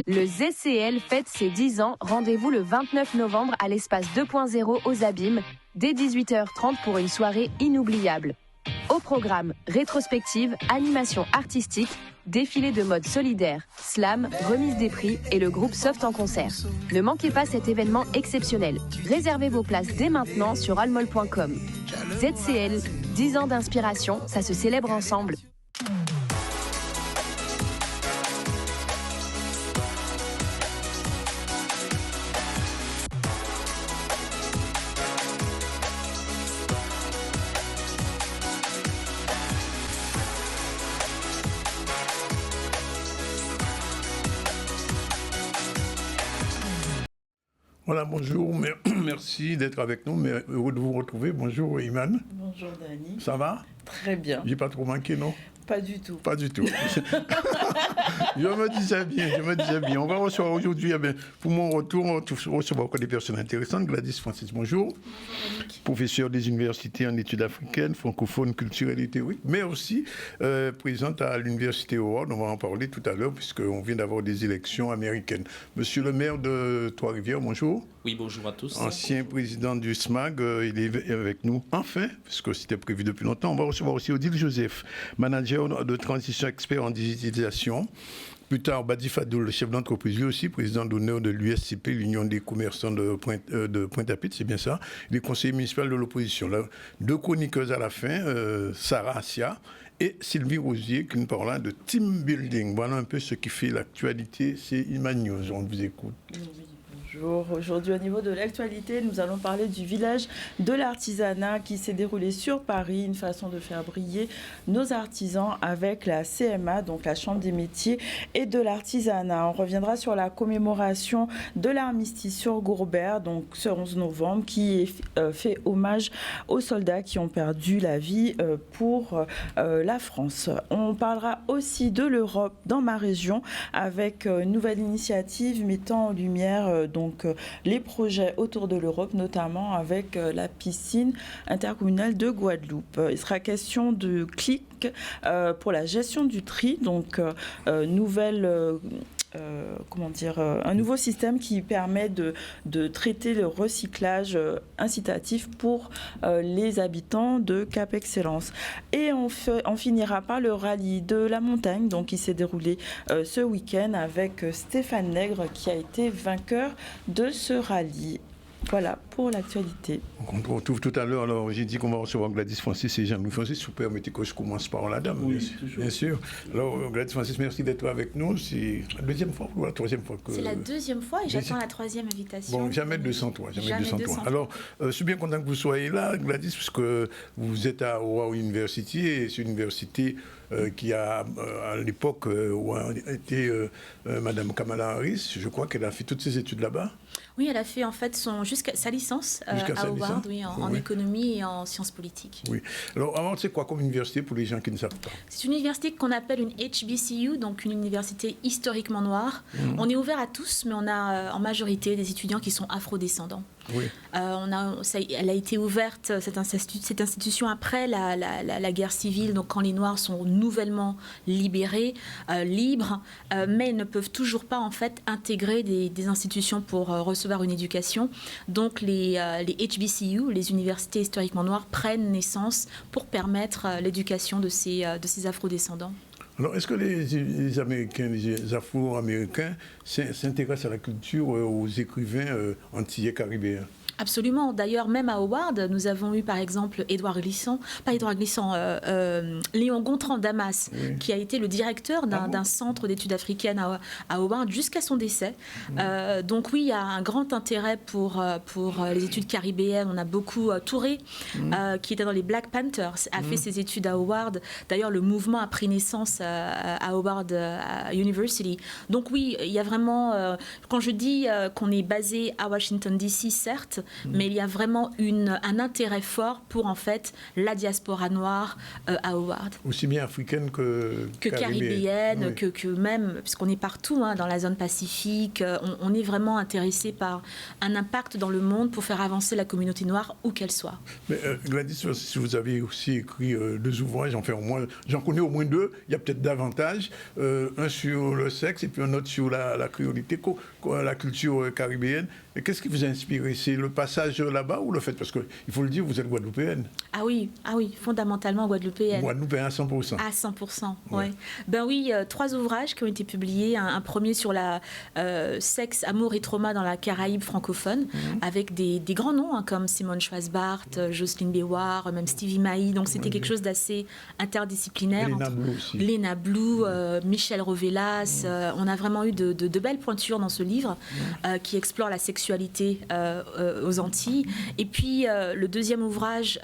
Le ZCL fête ses 10 ans. Rendez-vous le 29 novembre à l'espace 2.0 aux Abîmes, dès 18h30 pour une soirée inoubliable. Au programme, rétrospective, animation artistique, défilé de mode solidaire, slam, remise des prix et le groupe Soft en concert. Ne manquez pas cet événement exceptionnel. Réservez vos places dès maintenant sur almol.com. ZCL, 10 ans d'inspiration, ça se célèbre ensemble. Voilà, bonjour, merci d'être avec nous, mais heureux de vous retrouver. Bonjour Iman. Bonjour Dani. Ça va? Très bien. J'ai pas trop manqué, non? Pas du tout. Pas du tout. Je me disais bien. On va recevoir aujourd'hui, pour mon retour, on va recevoir encore des personnes intéressantes. Gladys Francis, bonjour. Professeur des universités en études africaines, francophones, culturelles et théoriques, mais aussi présente à l'université Howard. On va en parler tout à l'heure, puisqu'on vient d'avoir des élections américaines. Monsieur le maire de Trois-Rivières, bonjour. Oui, bonjour à tous. Ancien président du SMAG, il est avec nous, enfin, parce que c'était prévu depuis longtemps. On va recevoir aussi Odile Joseph, manager de transition expert en digitalisation. Plus tard, Badi Fadoul, le chef d'entreprise, lui aussi, président d'honneur de l'USCP, l'Union des commerçants de Pointe-à-Pitre, c'est bien ça. Il est conseiller municipal de l'opposition. Là, deux chroniqueuses à la fin, Sarah Assia et Sylvie Rosier, qui nous parlent de team building. Voilà un peu ce qui fait l'actualité. C'est Iman News, on vous écoute. Bonjour. Aujourd'hui, au niveau de l'actualité, nous allons parler du village de l'artisanat qui s'est déroulé sur Paris, une façon de faire briller nos artisans avec la CMA, donc la Chambre des métiers et de l'artisanat. On reviendra sur la commémoration de l'armistice sur Gourbert, donc ce 11 novembre, qui fait hommage aux soldats qui ont perdu la vie pour la France. On parlera aussi de l'Europe dans ma région avec une nouvelle initiative mettant en lumière donc les projets autour de l'Europe, notamment avec la piscine intercommunale de Guadeloupe. Il sera question de CLIC pour la gestion du tri, donc un nouveau système qui permet de traiter le recyclage incitatif pour les habitants de Cap Excellence. Et on finira par le rallye de la montagne, donc qui s'est déroulé ce week-end avec Stéphane Nègre qui a été vainqueur de ce rallye. Voilà pour l'actualité. On se retrouve tout à l'heure. Alors, j'ai dit qu'on va recevoir Gladys Francis et Jean-Louis Francis. Si vous permettez que je commence par la dame. Oui, bien sûr. Alors, Gladys Francis, merci d'être avec nous. C'est la deuxième fois ou la troisième fois que... C'est la deuxième fois et j'attends la troisième invitation. Bon, jamais 203. Jamais 203. Alors, je suis bien content que vous soyez là, Gladys, parce que vous êtes à Howard University et c'est une université qui a, à l'époque où a été Madame Kamala Harris, je crois qu'elle a fait toutes ses études là-bas. Oui, elle a fait en fait jusqu'à sa licence à Howard, en économie et en sciences politiques. Oui. Alors, avant, c'est quoi comme université pour les gens qui ne savent pas? C'est une université qu'on appelle une HBCU, donc une université historiquement noire. On est ouvert à tous, mais on a en majorité des étudiants qui sont afrodescendants. Oui. Elle a été ouverte, cette institution, après la guerre civile, donc quand les Noirs sont nouvellement libérés, libres, mais ils ne peuvent toujours pas en fait intégrer des institutions pour recevoir une éducation. Donc les HBCU, les universités historiquement noires, prennent naissance pour permettre l'éducation de ces afrodescendants. Alors, est-ce que les Américains, les Afro-Américains s'intéressent à la culture, aux écrivains antillais caribéens? Absolument. D'ailleurs, même à Howard, nous avons eu par exemple Léon Gontran Damas, oui, qui a été le directeur d'un centre d'études africaines à Howard jusqu'à son décès. Donc oui, il y a un grand intérêt pour les études caribéennes. On a beaucoup Touré, qui était dans les Black Panthers, a fait ses études à Howard. D'ailleurs, le mouvement a pris naissance à Howard University. Donc oui, il y a vraiment, quand je dis qu'on est basé à Washington DC, certes, mais il y a vraiment un intérêt fort pour en fait la diaspora noire à Howard. Aussi bien africaine que caribéenne, oui. que même, puisqu'on est partout dans la zone Pacifique, on est vraiment intéressé par un impact dans le monde pour faire avancer la communauté noire où qu'elle soit. Mais Gladys, si vous avez aussi écrit 2 ouvrages, j'en connais au moins 2, il y a peut-être davantage, un sur le sexe et puis un autre sur la créolité, la culture caribéenne. Et qu'est-ce qui vous a inspiré? C'est le passage là-bas ou le fait, parce qu'il faut le dire, vous êtes guadeloupéenne? Ah oui, fondamentalement guadeloupéenne. Guadeloupéenne à 100%. À 100%, oui. Ben oui, 3 ouvrages qui ont été publiés. Un premier sur la sexe, amour et trauma dans la Caraïbe francophone, avec des grands noms comme Simone Schwarzbart, Jocelyne Béouard, même Stevie Maï. Donc c'était quelque chose d'assez interdisciplinaire. Léna Blou aussi. Léna Blou, Michel Rovellas. On a vraiment eu de belles pointures dans ce livre qui explore la sexualité aux Antilles. Et puis le deuxième ouvrage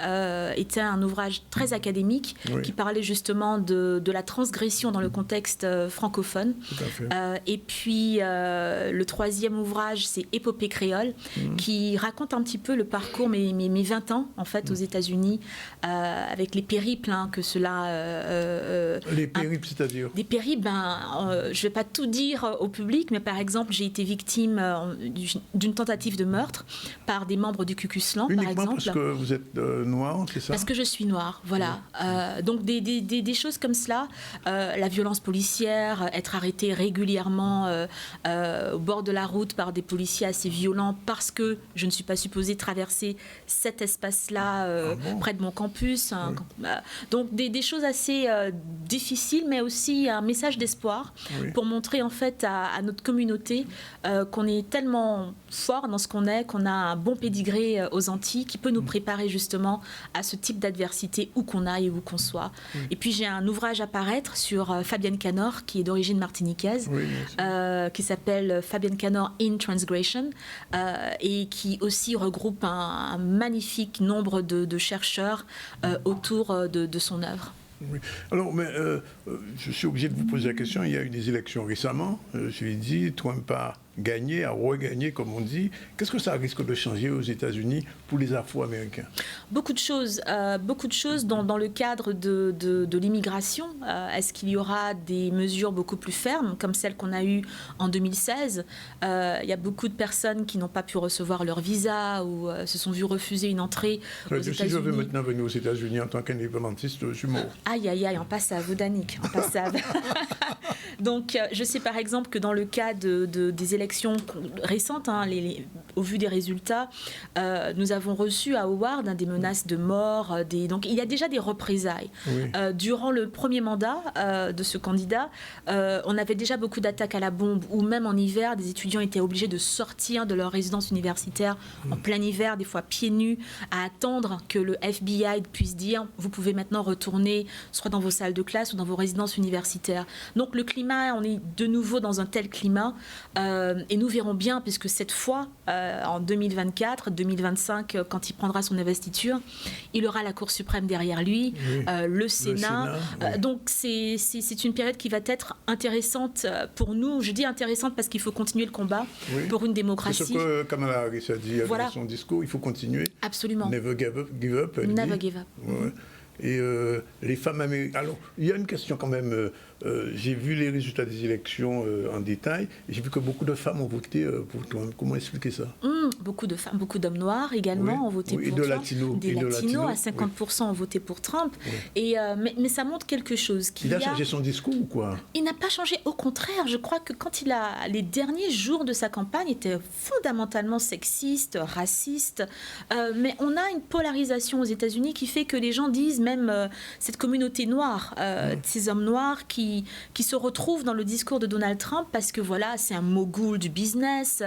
était un ouvrage très académique qui parlait justement de la transgression dans le contexte francophone. Tout à fait. Et puis le troisième ouvrage, c'est Épopée créole, qui raconte un petit peu le parcours, mes 20 ans en fait aux États-Unis, avec les périples que cela... les périples, c'est-à-dire? Des périples, je ne vais pas tout dire au public, mais par exemple, j'ai été victime d'une tentative de meurtre par des membres du Ku Klux Klan, par exemple. Uniquement parce que vous êtes noire, c'est ça? Parce que je suis noire, voilà. Donc des choses comme cela, la violence policière, être arrêté régulièrement au bord de la route par des policiers assez violents parce que je ne suis pas supposée traverser cet espace-là près de mon campus. Donc des choses assez difficiles, mais aussi un message d'espoir pour montrer en fait à notre communauté qu'on est tellement fort dans ce qu'on est, qu'on a un bon pédigré aux Antilles qui peut nous préparer justement à ce type d'adversité où qu'on aille et où qu'on soit. Et puis j'ai un ouvrage à paraître sur Fabienne Canor, qui est d'origine martiniquaise, qui s'appelle Fabienne Canor in Transgression, et qui aussi regroupe un magnifique nombre de chercheurs autour de son œuvre. Oui. Alors, mais je suis obligé de vous poser la question. Il y a eu des élections récemment. Je l'ai dit, Trump a gagné, a regagné, comme on dit. Qu'est-ce que ça risque de changer aux États-Unis pour les Afro-Américains? Beaucoup de choses dans le cadre de l'immigration. Est-ce qu'il y aura des mesures beaucoup plus fermes, comme celles qu'on a eues en 2016? Il y a beaucoup de personnes qui n'ont pas pu recevoir leur visa ou se sont vues refuser une entrée aux États-Unis. Si je veux maintenant venir aux États-Unis en tant qu'indépendantiste, je suis mort. Aïe, on passe à vous, Danick, on passe à... Donc, je sais par exemple que dans le cas des élections récentes, au vu des résultats, nous avons reçu à Howard des menaces de mort. Donc, il y a déjà des représailles. Durant le premier mandat de ce candidat, on avait déjà beaucoup d'attaques à la bombe, où même en hiver, des étudiants étaient obligés de sortir de leur résidence universitaire en plein hiver, des fois pieds nus, à attendre que le FBI puisse dire « vous pouvez maintenant retourner soit dans vos salles de classe ou dans vos résidences universitaires ». Donc, le climat, on est de nouveau dans un tel climat et nous verrons bien, puisque cette fois, en 2024, 2025, quand il prendra son investiture, il aura la Cour suprême derrière lui, le Sénat. Donc c'est une période qui va être intéressante pour nous. Je dis intéressante parce qu'il faut continuer le combat pour une démocratie. C'est ce que Kamala Harris a dit dans son discours, il faut continuer. Absolument. Never give up. Never give up. Et les femmes américaines... Alors, il y a une question quand même. J'ai vu les résultats des élections en détail. Et j'ai vu que beaucoup de femmes ont voté pour Trump. Comment expliquer ça? Beaucoup de femmes, beaucoup d'hommes noirs également ont voté pour Trump. Des latinos à 50% ont voté pour Trump. Et, mais ça montre quelque chose. Il a changé son discours ou quoi? Il n'a pas changé. Au contraire, je crois que quand les derniers jours de sa campagne étaient fondamentalement sexistes, racistes. Mais on a une polarisation aux États-Unis qui fait que les gens disent, même cette communauté noire, ces hommes noirs qui se retrouvent dans le discours de Donald Trump parce que voilà, c'est un mogul du business,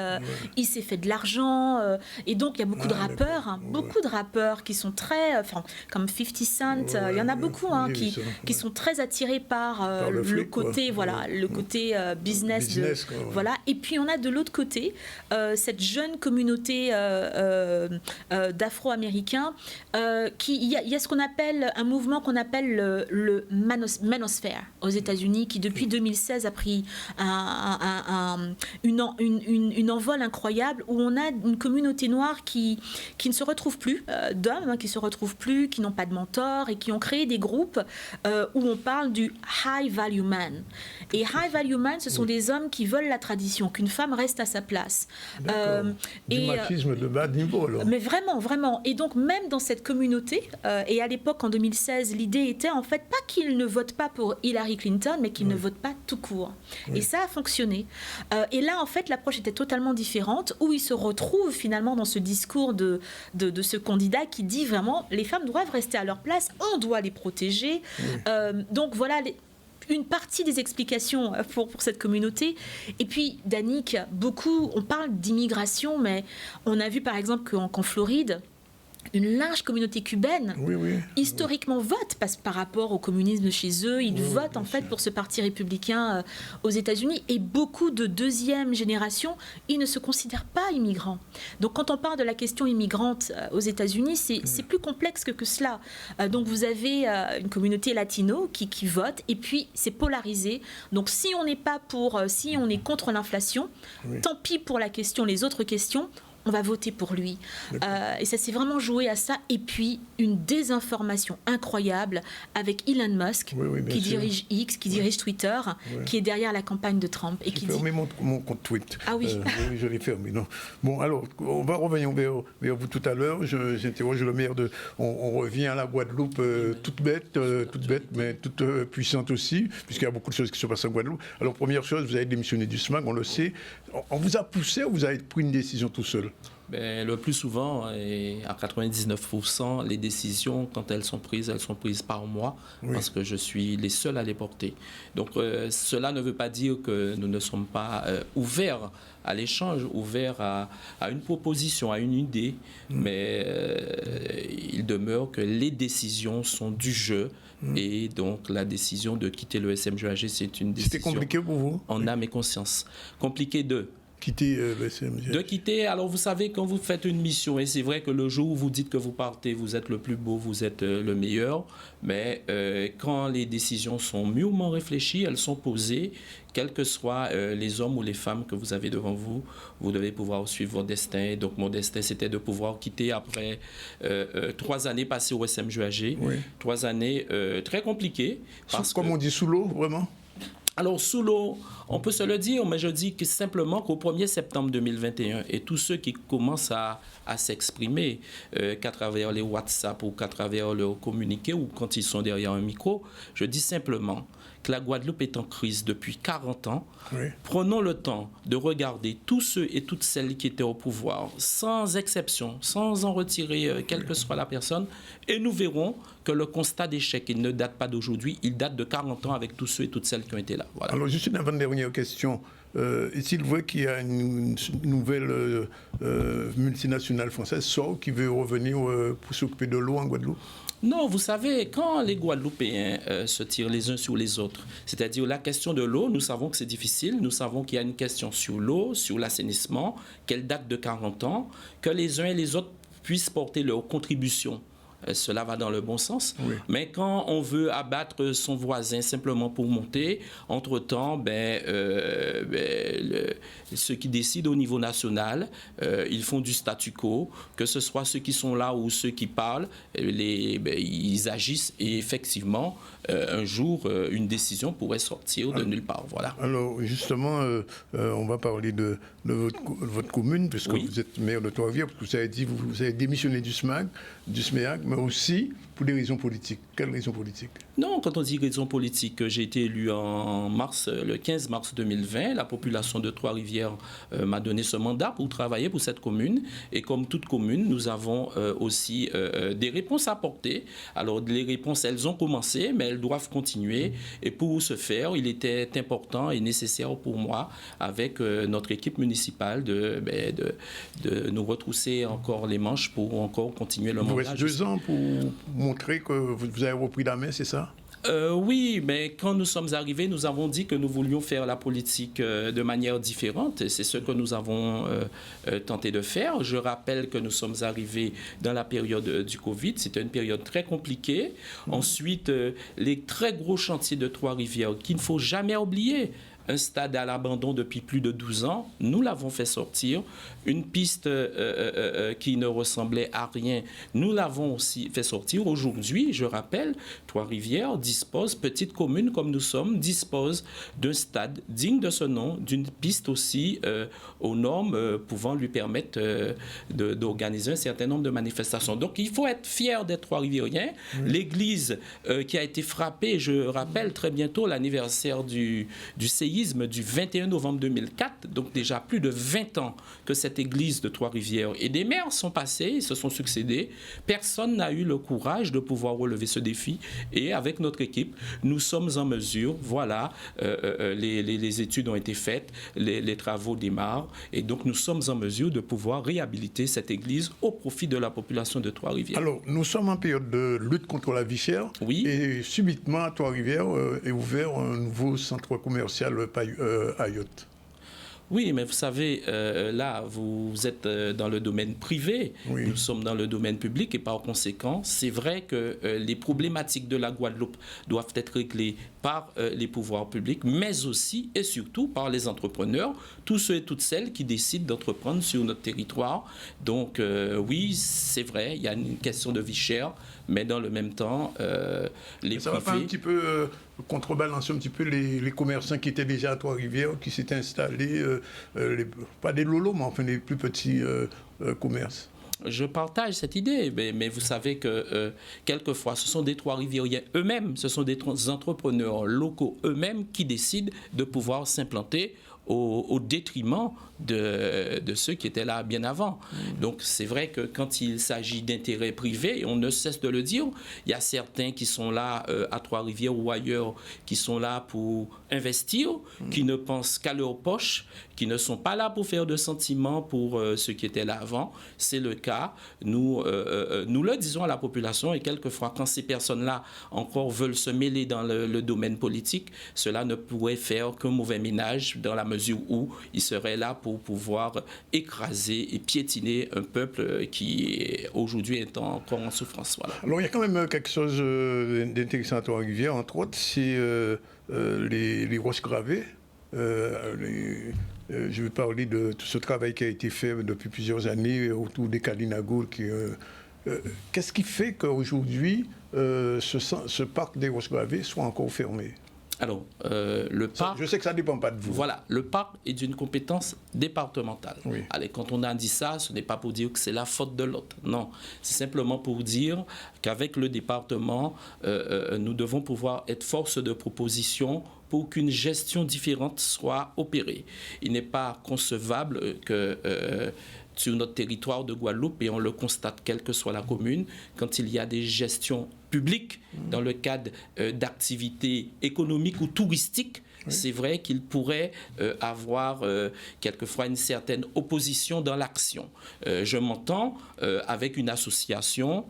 il s'est fait de l'argent, et donc il y a beaucoup de rappeurs qui sont très, comme 50 Cent, il y en a beaucoup qui sont très attirés par le côté, le côté business, voilà. Et puis on a de l'autre côté cette jeune communauté d'Afro-Américains il y a ce qu'on appelle un mouvement qu'on appelle le Manosphère aux États-Unis, qui depuis 2016 a pris une envol incroyable, où on a une communauté noire qui ne se retrouve plus, d'hommes qui ne se retrouvent plus, qui n'ont pas de mentor et qui ont créé des groupes où on parle du high value man. Et high value man, ce sont des hommes qui veulent la tradition, qu'une femme reste à sa place. Du machisme de bas niveau, alors. Mais vraiment, vraiment. Et donc, même dans cette communauté, et à l'époque, en 2016, l'idée était en fait pas qu'ils ne votent pas pour Hillary Clinton, mais qu'ils ne votent pas tout court. Et ça a fonctionné. Et là, en fait, l'approche était totalement différente, où ils se retrouvent finalement dans ce discours de ce candidat qui dit vraiment, les femmes doivent rester à leur place, on doit les protéger. Donc voilà une partie des explications pour cette communauté. Et puis, Danick, on parle d'immigration, mais on a vu par exemple qu'en Floride, une large communauté cubaine, historiquement vote par rapport au communisme chez eux. Ils votent en fait pour ce parti républicain aux États-Unis. Et beaucoup de deuxième génération, ils ne se considèrent pas immigrants. Donc quand on parle de la question immigrante aux États-Unis, c'est plus complexe que cela. Donc vous avez une communauté latino qui vote, et puis c'est polarisé. Donc si on n'est pas si on est contre l'inflation, tant pis pour les autres questions, on va voter pour lui. Et ça s'est vraiment joué à ça. Et puis, une désinformation incroyable avec Elon Musk, qui dirige X, qui dirige Twitter, qui est derrière la campagne de Trump. Et qui fermé mon compte Twitter. Ah oui. Oui, je l'ai fermé. Non. Bon, alors, on va revenir vers vous tout à l'heure. J'interroge le maire de... On revient à la Guadeloupe, toute bête, mais toute puissante aussi, puisqu'il y a beaucoup de choses qui se passent en Guadeloupe. Alors, première chose, vous avez démissionné du SMAG, on le sait. On vous a poussé ou vous avez pris une décision tout seul? Le plus souvent, et à 99%, les décisions, quand elles sont prises par moi, parce que je suis les seuls à les porter. Donc cela ne veut pas dire que nous ne sommes pas ouverts à l'échange, ouverts à une proposition, à une idée, mais il demeure que les décisions sont du jeu. Et donc la décision de quitter le SMGAG, c'est une décision... C'était compliqué pour vous? En âme et conscience. Compliqué quitter le SMGAG. De quitter, alors vous savez, quand vous faites une mission, et c'est vrai que le jour où vous dites que vous partez, vous êtes le plus beau, vous êtes le meilleur, mais quand les décisions sont mûrement réfléchies, elles sont posées, quels que soient les hommes ou les femmes que vous avez devant vous, vous devez pouvoir suivre votre destin. Donc mon destin, c'était de pouvoir quitter après 3 années passées au SMGAG, 3 années très compliquées. Comme on dit, sous l'eau, vraiment? Alors, sous l'eau, on peut se le dire, mais je dis que simplement qu'au 1er septembre 2021, et tous ceux qui commencent à s'exprimer, qu'à travers les WhatsApp ou qu'à travers leurs communiqués ou quand ils sont derrière un micro, je dis simplement que la Guadeloupe est en crise depuis 40 ans. Prenons le temps de regarder tous ceux et toutes celles qui étaient au pouvoir, sans exception, sans en retirer quelle que soit la personne, et nous verrons que le constat d'échec, il ne date pas d'aujourd'hui, il date de 40 ans avec tous ceux et toutes celles qui ont été là. Voilà. Alors, juste une avant-dernière question. Est-il vrai qu'il y a une nouvelle multinationale française, SOR, qui veut revenir pour s'occuper de l'eau en Guadeloupe? Non, vous savez, quand les Guadeloupéens se tirent les uns sur les autres, c'est-à-dire la question de l'eau, nous savons que c'est difficile, nous savons qu'il y a une question sur l'eau, sur l'assainissement, qu'elle date de 40 ans, que les uns et les autres puissent porter leur contribution. Cela va dans le bon sens. Mais quand on veut abattre son voisin simplement pour monter, entre-temps, ceux qui décident au niveau national, ils font du statu quo, que ce soit ceux qui sont là ou ceux qui parlent, ils agissent et effectivement, un jour, une décision pourrait sortir de nulle part. Voilà. Alors, justement, on va parler de votre commune, puisque vous êtes maire de Trois-Rivières, parce que vous avez dit vous avez démissionné du SMAG, mais aussi pour des raisons politiques. Quelles raisons politiques? Non, quand on dit raisons politiques, j'ai été élu le 15 mars 2020. La population de Trois-Rivières m'a donné ce mandat pour travailler pour cette commune. Et comme toute commune, nous avons aussi des réponses à apporter. Alors, les réponses, elles ont commencé, mais elles doivent continuer. Et pour ce faire, il était important et nécessaire pour moi, avec notre équipe municipale, de nous retrousser encore les manches pour encore continuer le mandat. Il vous reste 2 ans pour montrer que vous avez repris la main, c'est ça? Oui, mais quand nous sommes arrivés, nous avons dit que nous voulions faire la politique de manière différente. C'est ce que nous avons tenté de faire. Je rappelle que nous sommes arrivés dans la période du Covid. C'était une période très compliquée. Ensuite, les très gros chantiers de Trois-Rivières qu'il ne faut jamais oublier. un stade à l'abandon depuis plus de 12 ans. Nous l'avons fait sortir. Une piste qui ne ressemblait à rien, nous l'avons aussi fait sortir. Aujourd'hui, je rappelle, Trois-Rivières dispose, petite commune comme nous sommes, dispose d'un stade digne de ce nom, d'une piste aussi aux normes pouvant lui permettre d'organiser un certain nombre de manifestations. Donc, il faut être fier d'être Trois-Riviériens. Oui. L'église qui a été frappée, je rappelle très bientôt l'anniversaire du séisme du 21 novembre 2004, donc déjà plus de 20 ans que cette église de Trois-Rivières et des maires sont passés, ils se sont succédés. Personne n'a eu le courage de pouvoir relever ce défi et avec notre équipe, nous sommes en mesure, voilà, les études ont été faites, les travaux démarrent et donc nous sommes en mesure de pouvoir réhabiliter cette église au profit de la population de Trois-Rivières. Alors, nous sommes en période de lutte contre la vie chère. Oui. Et subitement, à Trois-Rivières est ouvert un nouveau centre commercial Ayotte. Oui, mais vous savez, là, vous êtes dans le domaine privé, oui. Nous sommes dans le domaine public et par conséquent, c'est vrai que les problématiques de la Guadeloupe doivent être réglées par les pouvoirs publics, mais aussi et surtout par les entrepreneurs, tous ceux et toutes celles qui décident d'entreprendre sur notre territoire. Donc oui, c'est vrai, il y a une question de vie chère, mais dans le même temps, les ça privés... va pas un petit peu contrebalancer un petit peu les commerçants qui étaient déjà à Trois-Rivières, qui s'étaient installés, pas des lolos, mais enfin les plus petits commerces. Je partage cette idée, mais vous savez que quelquefois, ce sont des Trois-Riviériens eux-mêmes, ce sont des entrepreneurs locaux eux-mêmes qui décident de pouvoir s'implanter au détriment de ceux qui étaient là bien avant. Donc c'est vrai que quand il s'agit d'intérêts privés, on ne cesse de le dire, il y a certains qui sont là à Trois-Rivières ou ailleurs, qui sont là pour investir, qui ne pensent qu'à leur poche, qui ne sont pas là pour faire de sentiments pour ceux qui étaient là avant. C'est le cas. Nous le disons à la population et quelquefois quand ces personnes-là encore veulent se mêler dans le domaine politique, cela ne pourrait faire qu'un mauvais ménage dans la mesure où ils seraient là pour pouvoir écraser et piétiner un peuple qui aujourd'hui est encore en souffrance. Voilà. Alors il y a quand même quelque chose d'intéressant à Trois-Rivières, entre autres, c'est les roches gravées. Je vais parler de tout ce travail qui a été fait depuis plusieurs années autour des Kalinago. Qu'est-ce qui fait qu'aujourd'hui ce parc des roches gravées soit encore fermé ? Alors, le parc... Je sais que ça ne dépend pas de vous. Voilà, le parc est d'une compétence départementale. Oui. Allez, quand on a dit ça, ce n'est pas pour dire que c'est la faute de l'autre. Non, c'est simplement pour dire qu'avec le département, nous devons pouvoir être force de proposition pour qu'une gestion différente soit opérée. Il n'est pas concevable que... sur notre territoire de Guadeloupe, et on le constate quelle que soit la commune, quand il y a des gestions publiques dans le cadre d'activités économiques ou touristiques, c'est vrai qu'il pourrait avoir quelquefois une certaine opposition dans l'action. Je m'entends avec une association,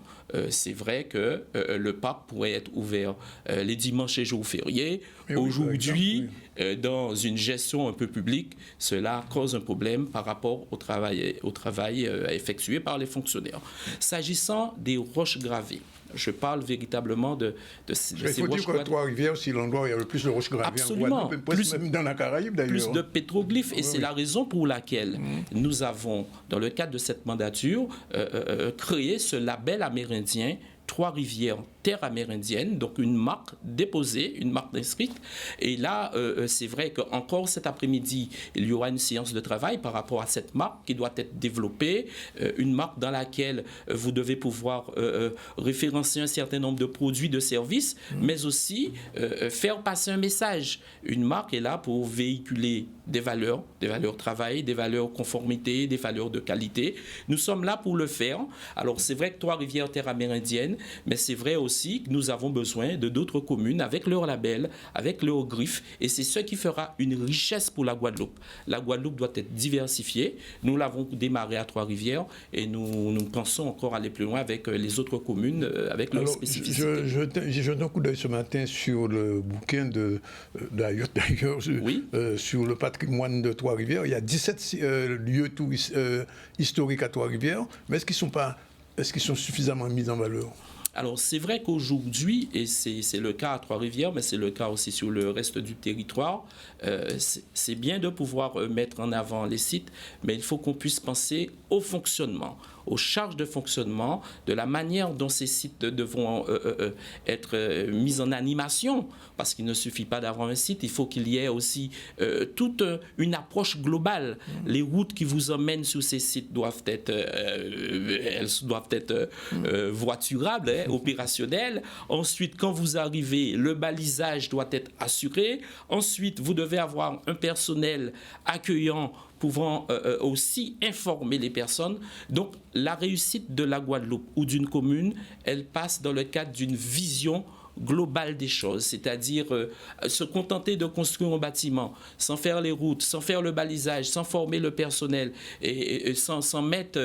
c'est vrai que le parc pourrait être ouvert les dimanches et jours fériés. Aujourd'hui, dans une gestion un peu publique, cela cause un problème par rapport au travail effectué par les fonctionnaires. S'agissant des roches gravées, je parle véritablement de ces roches. Il faut dire que Trois-Rivières, c'est l'endroit où il y a le plus de roches gravées. Absolument. Même dans la Caraïbe, d'ailleurs. Plus de pétroglyphes. Et c'est la raison pour laquelle nous avons, dans le cadre de cette mandature, créé ce label amérindien Trois-Rivières, terre amérindienne, donc une marque déposée, une marque inscrite. Et là, c'est vrai qu'encore cet après-midi, il y aura une séance de travail par rapport à cette marque qui doit être développée, une marque dans laquelle vous devez pouvoir référencer un certain nombre de produits, de services, mais aussi faire passer un message. Une marque est là pour véhiculer des valeurs travail, des valeurs conformité, des valeurs de qualité. Nous sommes là pour le faire. Alors, c'est vrai que Trois-Rivières, terre amérindienne, mais c'est vrai aussi que nous avons besoin de d'autres communes avec leur label, avec leur griffe, et c'est ce qui fera une richesse pour la Guadeloupe. La Guadeloupe doit être diversifiée. Nous l'avons démarré à Trois-Rivières et nous pensons encore aller plus loin avec les autres communes, avec leurs spécificités. J'ai jeté un coup d'œil ce matin sur le bouquin d'ailleurs, oui. Sur le patrimoine de Trois-Rivières. Il y a 17 lieux historiques à Trois-Rivières, mais est-ce qu'ils sont suffisamment mis en valeur ? Alors, c'est vrai qu'aujourd'hui, et c'est le cas à Trois-Rivières, mais c'est le cas aussi sur le reste du territoire, c'est bien de pouvoir mettre en avant les sites, mais il faut qu'on puisse penser au fonctionnement, aux charges de fonctionnement, de la manière dont ces sites devront être mis en animation, parce qu'il ne suffit pas d'avoir un site, il faut qu'il y ait aussi toute une approche globale. Les routes qui vous emmènent sur ces sites doivent être, voiturables, opérationnelles. Ensuite, quand vous arrivez, le balisage doit être assuré. Ensuite, vous devez avoir un personnel accueillant pouvant aussi informer les personnes. Donc, la réussite de la Guadeloupe ou d'une commune, elle passe dans le cadre d'une vision globale des choses, c'est-à-dire se contenter de construire un bâtiment sans faire les routes, sans faire le balisage, sans former le personnel et sans mettre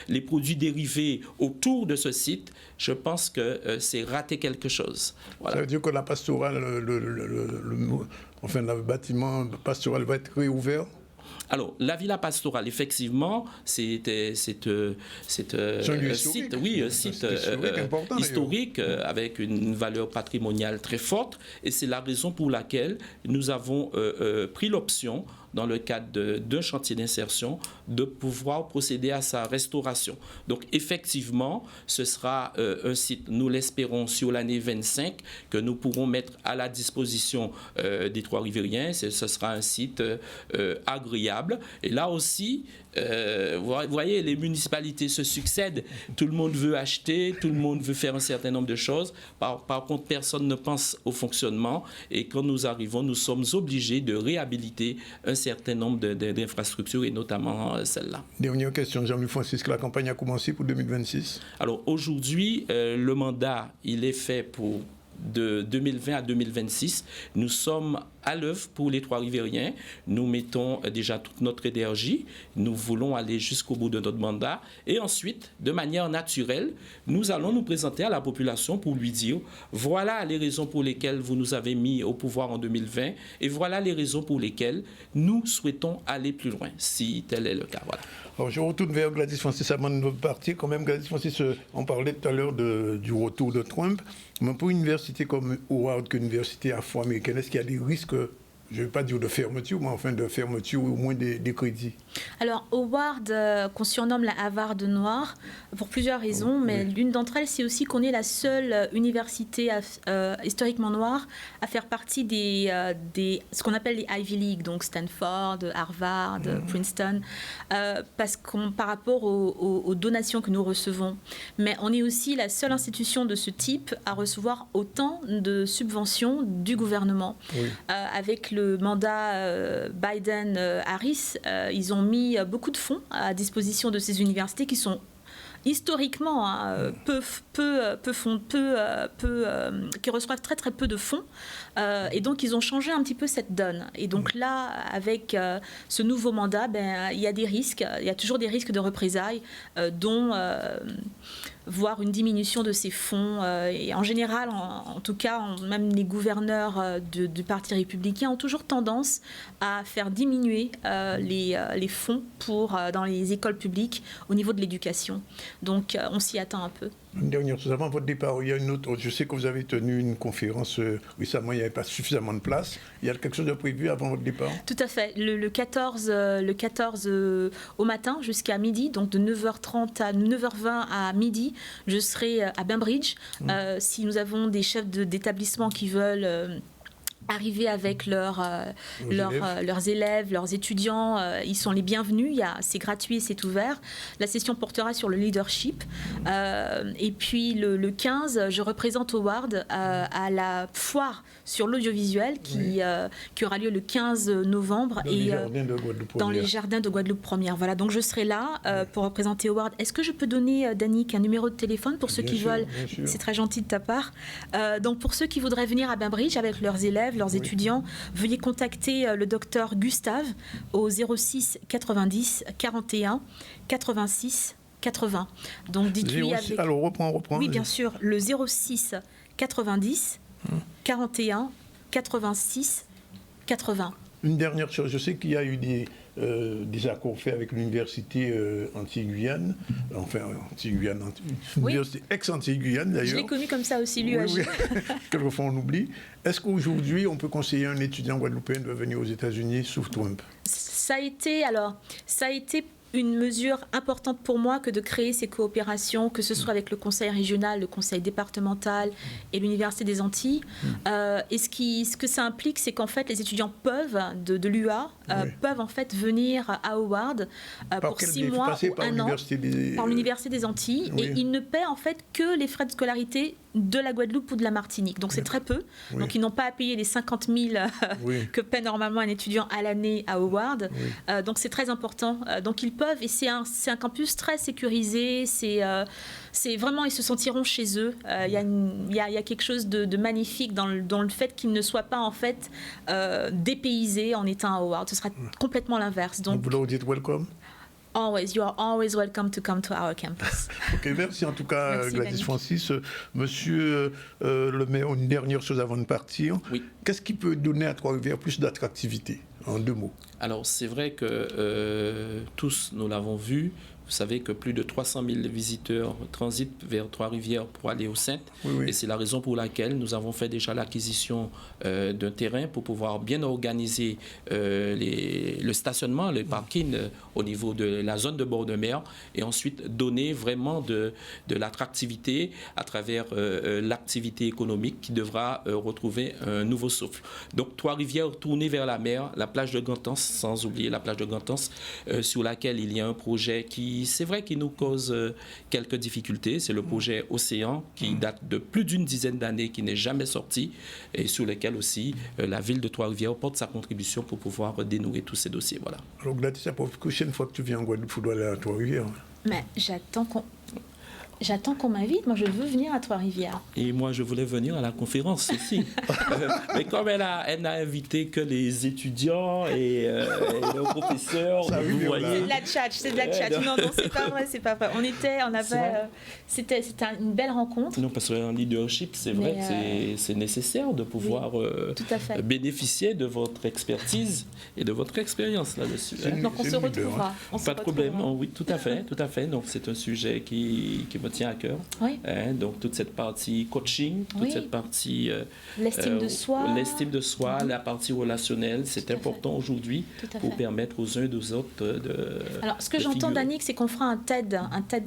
les produits dérivés autour de ce site, je pense que c'est rater quelque chose. Voilà. Ça veut dire que la pastorale, le bâtiment pastoral va être réouvert? Alors, la Villa Pastorale, effectivement, c'est un site, historique avec une valeur patrimoniale très forte. Et c'est la raison pour laquelle nous avons pris l'option, dans le cadre d'un chantier d'insertion, de pouvoir procéder à sa restauration. Donc, effectivement, ce sera un site, nous l'espérons, sur l'année 25, que nous pourrons mettre à la disposition des Trois-Rivériens. Ce sera un site agréable. Et là aussi, vous voyez, les municipalités se succèdent. Tout le monde veut acheter, tout le monde veut faire un certain nombre de choses. Par contre, personne ne pense au fonctionnement. Et quand nous arrivons, nous sommes obligés de réhabiliter un certain nombre d'infrastructures, et notamment celle-là. Dernière question, Jean-Louis Francisque, la campagne a commencé pour 2026? Alors aujourd'hui, le mandat, il est fait pour de 2020 à 2026. Nous sommes à l'œuvre pour les Trois-Rivériens. Nous mettons déjà toute notre énergie. Nous voulons aller jusqu'au bout de notre mandat. Et ensuite, de manière naturelle, nous allons nous présenter à la population pour lui dire voilà les raisons pour lesquelles vous nous avez mis au pouvoir en 2020 et voilà les raisons pour lesquelles nous souhaitons aller plus loin, si tel est le cas. Voilà. Alors, je retourne vers Gladys Francis avant de partir. Quand même, Gladys Francis, on parlait tout à l'heure du retour de Trump. Mais pour une université comme Howard, qu'une université afro-américaine, est-ce qu'il y a des risques, je ne vais pas dire de fermeture, mais enfin de fermeture ou au moins des crédits? Alors, Howard, qu'on surnomme la Harvard noire, pour plusieurs raisons, mais l'une d'entre elles, c'est aussi qu'on est la seule université historiquement noire à faire partie ce qu'on appelle les Ivy League, donc Stanford, Harvard, Princeton, parce qu'on, par rapport aux donations que nous recevons. Mais on est aussi la seule institution de ce type à recevoir autant de subventions du gouvernement. Avec le mandat Biden-Harris, ils ont mis beaucoup de fonds à disposition de ces universités qui sont historiquement qui reçoivent très très peu de fonds, et donc ils ont changé un petit peu cette donne. Et donc là, avec ce nouveau mandat, il y a des risques, il y a toujours des risques de représailles, dont voire une diminution de ces fonds. Et en général, en tout cas, même les gouverneurs du Parti républicain ont toujours tendance à faire diminuer les fonds dans les écoles publiques au niveau de l'éducation. Donc, on s'y attend un peu. Une dernière chose, avant votre départ, il y a une autre. Je sais que vous avez tenu une conférence récemment, il n'y avait pas suffisamment de place. Il y a quelque chose de prévu avant votre départ? Tout à fait. Le 14 au matin jusqu'à midi, donc de 9h30 à 9h20 à midi, je serai à Bainbridge. Si nous avons des chefs d'établissement qui veulent arriver avec leurs élèves, leurs étudiants, ils sont les bienvenus. C'est gratuit, c'est ouvert. La session portera sur le leadership. Et puis le 15, je représente Howard à la foire sur l'audiovisuel qui aura lieu le 15 novembre dans les jardins de Guadeloupe Première. Voilà, donc je serai là pour représenter Howard. Est-ce que je peux donner, Danick, un numéro de téléphone pour ceux qui veulent? C'est très gentil de ta part. Donc pour ceux qui voudraient venir à Bainbridge avec leurs élèves, leurs étudiants, veuillez contacter le docteur Gustave au 06 90 41 86 80. Donc dites-lui avec... Alors reprends. Oui, bien sûr, le 06 90 41 86 80. Une dernière chose, je sais qu'il y a eu des accords faits avec l'université Antilles-Guyane, université ex-Antilles-Guyane d'ailleurs. Je l'ai connu comme ça aussi, l'UAG. Oui. Quelquefois on oublie. Est-ce qu'aujourd'hui on peut conseiller à un étudiant guadeloupéen de venir aux États-Unis sous Trump? Ça a été une mesure importante pour moi que de créer ces coopérations, que ce soit avec le conseil régional, le conseil départemental et l'université des Antilles. Et ce que ça implique, c'est qu'en fait, les étudiants peuvent, de l'UA, peuvent en fait venir à Howard pour 6 mois ou 1 an par l'université des Antilles. Oui. Et ils ne paient en fait que les frais de scolarité de la Guadeloupe ou de la Martinique. Donc c'est très peu. Oui. Donc ils n'ont pas à payer les 50 000 que paie normalement un étudiant à l'année à Howard. Oui. Donc c'est très important. Donc ils peuvent, et c'est un campus très sécurisé. C'est vraiment, ils se sentiront chez eux. Il y a quelque chose de magnifique dans le fait qu'ils ne soient pas en fait dépaysés en étant à Howard. Ce sera complètement l'inverse. Donc vous leur dites welcome. Always, you are always welcome to come to our campus. Ok, merci en tout cas, merci, Gladys Danique. Francis. Monsieur le maire, une dernière chose avant de partir. Oui. Qu'est-ce qui peut donner à Trois-Rivières plus d'attractivité, en 2 mots? Alors, c'est vrai que tous, nous l'avons vu. Vous savez que plus de 300 000 visiteurs transitent vers Trois-Rivières pour aller au Saintes. Oui. Et c'est la raison pour laquelle nous avons fait déjà l'acquisition d'un terrain pour pouvoir bien organiser le stationnement, le parking au niveau de la zone de bord de mer et ensuite donner vraiment de l'attractivité à travers l'activité économique qui devra retrouver un nouveau souffle. Donc Trois-Rivières tournée vers la mer, la plage de Gantance, sans oublier la plage de Gantance, sur laquelle il y a un projet c'est vrai qu'il nous cause quelques difficultés. C'est le projet Océan qui date de plus d'une dizaine d'années, qui n'est jamais sorti et sur lequel aussi la ville de Trois-Rivières porte sa contribution pour pouvoir dénouer tous ces dossiers. Voilà. Alors Gladys, la prochaine fois que tu viens en Guadeloupe, il faut aller à Trois-Rivières. Mais j'attends qu'on m'invite. Moi, je veux venir à Trois-Rivières. Et moi, je voulais venir à la conférence aussi. Mais comme elle n'a invité que les étudiants et les professeurs, vous voyez... C'est de la tchatch. Non, c'est pas vrai. C'était une belle rencontre. Non, parce qu'un leadership, c'est vrai que c'est nécessaire de pouvoir bénéficier de votre expertise et de votre expérience là-dessus. Donc, on se retrouvera. Pas de problème. Oui, tout à fait. Donc, c'est un sujet qui me tient à cœur. Oui. Donc toute cette partie coaching, toute cette partie l'estime de soi, la partie relationnelle, c'est important aujourd'hui pour permettre aux uns et aux autres de. Alors ce que j'entends, Danique, c'est qu'on fera un TED